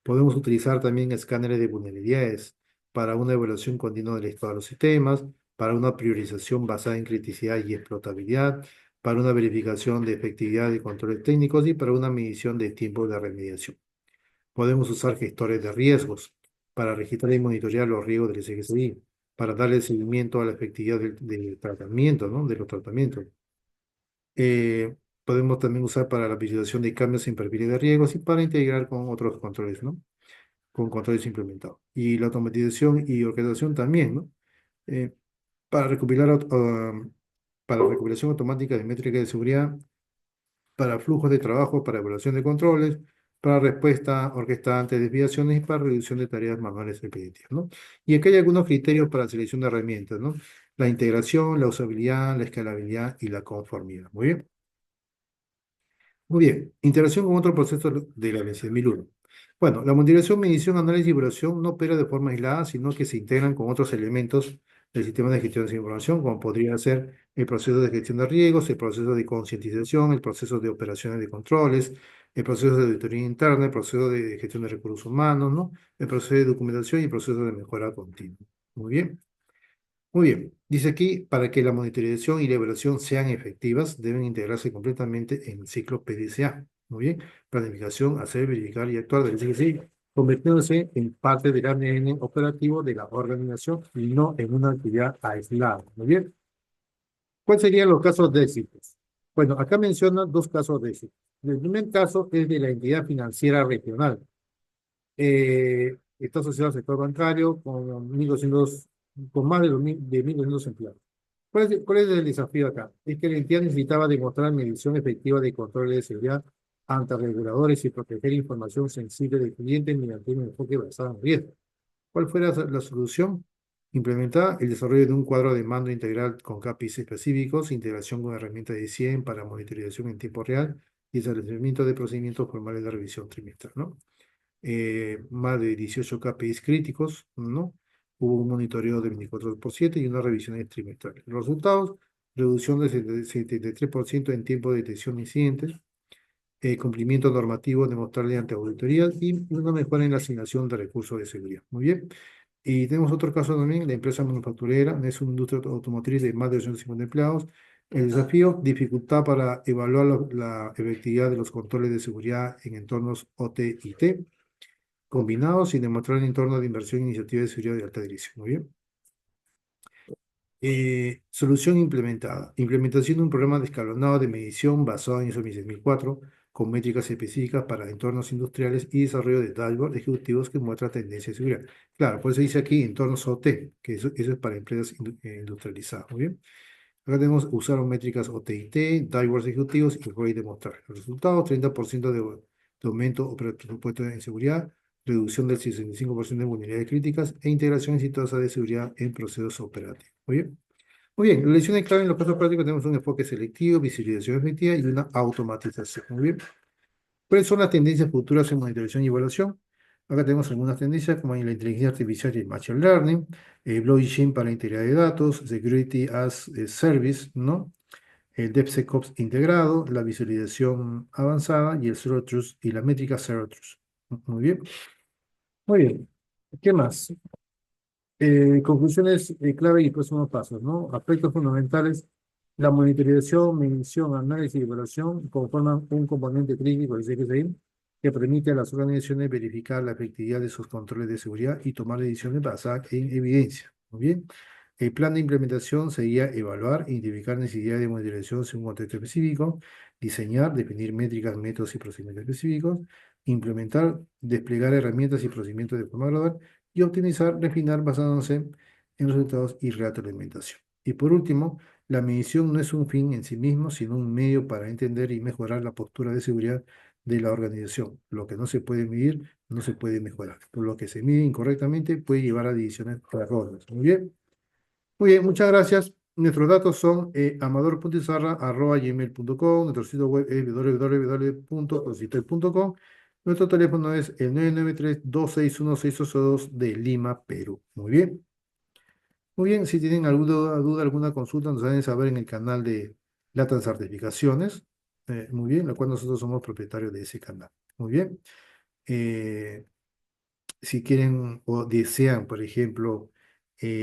Podemos utilizar también escáneres de vulnerabilidades para una evaluación continua del estado de los sistemas, para una priorización basada en criticidad y explotabilidad, para una verificación de efectividad de controles técnicos y para una medición de tiempo de remediación. Podemos usar gestores de riesgos para registrar y monitorear los riesgos del SGSI, para darle seguimiento a la efectividad del tratamiento, ¿no? De los tratamientos. Podemos también usar para la visualización de cambios en perfiles de riesgos y para integrar con otros controles, ¿no? Con controles implementados. Y la automatización y orquestación también, ¿no? Eh, para recopilar, para recopilación automática de métricas de seguridad, para flujos de trabajo, para evaluación de controles, para respuesta orquestada ante desviaciones y para reducción de tareas manuales repetitivas, ¿no? Y aquí hay algunos criterios para la selección de herramientas, ¿no? La integración, la usabilidad, la escalabilidad y la conformidad. Muy bien. Muy bien, interacción con otro proceso de la 26001. Bueno, la modelación, medición, análisis y evaluación no opera de forma aislada, sino que se integran con otros elementos del sistema de gestión de información, como podría ser el proceso de gestión de riesgos, el proceso de concientización, el proceso de operaciones de controles, el proceso de auditoría interna, el proceso de gestión de recursos humanos, ¿no? El proceso de documentación y el proceso de mejora continua. Muy bien. Muy bien, dice aquí, para que la monitorización y la evaluación sean efectivas, deben integrarse completamente en el ciclo PDCA. Muy bien, planificación, hacer, verificar y actuar, dice que sí, convirtiéndose en parte del ADN operativo de la organización y no en una actividad aislada. Muy bien, ¿cuáles serían los casos de éxito? Bueno, acá menciona dos casos de éxito. El primer caso es de la entidad financiera regional. Está asociado al sector bancario con 1.200, con más de, 1.200 empleados. ¿Cuál es el desafío acá? Es que la entidad necesitaba demostrar medición efectiva de controles de seguridad ante reguladores y proteger información sensible del cliente mediante un enfoque basado en riesgo. ¿Cuál fue la solución? Implementar el desarrollo de un cuadro de mando integral con KPIs específicos, integración con herramientas de CIEM para monitorización en tiempo real y establecimiento de procedimientos formales de revisión trimestral, ¿no? Más de 18 KPIs críticos, ¿no? Hubo un monitoreo de 24/7 y una revisión trimestral. Los resultados, reducción de 73% en tiempo de detección de incidentes, cumplimiento normativo demostrable ante auditorías y una mejora en la asignación de recursos de seguridad. Muy bien. Y tenemos otro caso también, la empresa manufacturera, es una industria automotriz de más de 250 empleados. El desafío, dificultad para evaluar la efectividad de los controles de seguridad en entornos OT y T combinados y demostrar el entorno de inversión e iniciativa de seguridad de alta dirección. Muy bien. Solución implementada. Implementación de un programa de escalonado de medición basado en ISO 26004 con métricas específicas para entornos industriales y desarrollo de dashboards ejecutivos que muestra tendencia de seguridad. Claro, por eso dice aquí entornos OT, que eso es para empresas industrializadas. Muy bien. Acá tenemos usaron métricas OTIT, dashboards ejecutivos y voy a demostrar. Los resultados, 30% de aumento o presupuesto en seguridad, reducción del 65% de vulnerabilidades críticas e integración exitosa de seguridad en procesos operativos. Muy bien. Muy bien, las lecciones clave en los casos prácticos tenemos un enfoque selectivo, visualización efectiva y una automatización. Muy bien. ¿Cuáles son las tendencias futuras en monitorización y evaluación? Acá tenemos algunas tendencias como en la inteligencia artificial y el machine learning, blockchain para integridad de datos, security as a service, ¿no? El DevSecOps integrado, la visualización avanzada y el Zero Trust y la métrica Zero Trust. Muy bien. Muy bien. ¿Qué más? Conclusiones clave y próximos pasos, ¿no? Aspectos fundamentales. La monitorización, medición, análisis y evaluación conforman un componente crítico del CGCI que permite a las organizaciones verificar la efectividad de sus controles de seguridad y tomar decisiones basadas en evidencia. Muy bien. El plan de implementación sería evaluar, identificar necesidades de monitorización según un contexto específico, diseñar, definir métricas, métodos y procedimientos específicos, implementar, desplegar herramientas y procedimientos de forma gradual y optimizar, refinar basándose en resultados y retroalimentación. Y por último, la medición no es un fin en sí mismo, sino un medio para entender y mejorar la postura de seguridad de la organización. Lo que no se puede medir, no se puede mejorar. Por lo que se mide incorrectamente puede llevar a decisiones erróneas. Muy bien. Muy bien, muchas gracias. Nuestros datos son amador.izarra@gmail.com, nuestro sitio web es www.ositel.com, nuestro teléfono es el 993-261-682 de Lima, Perú. Muy bien. Muy bien, si tienen alguna duda, alguna consulta, nos deben saber en el canal de Latam Certificaciones. Muy bien, lo cual nosotros somos propietarios de ese canal. Muy bien. Eh, si quieren o desean, por ejemplo,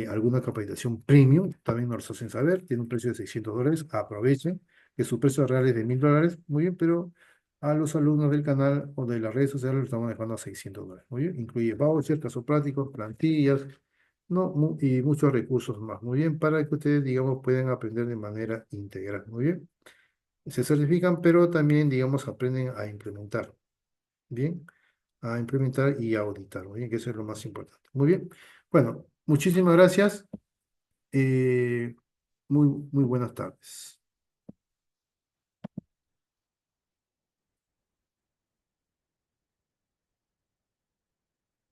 alguna capacitación premium, también nos lo hacen saber. Tiene un precio de $600. Aprovechen que su precio real es de $1.000. Muy bien, pero a los alumnos del canal o de las redes sociales lo estamos dejando a $600. Muy bien, incluye vouchers, casos prácticos, plantillas, ¿no? Y muchos recursos más. Muy bien, para que ustedes, digamos, puedan aprender de manera integral. Muy bien. Se certifican, pero también, digamos, aprenden a implementar. Bien, a implementar y a auditar, muy bien, que eso es lo más importante. Muy bien, bueno, muchísimas gracias. Muy buenas tardes.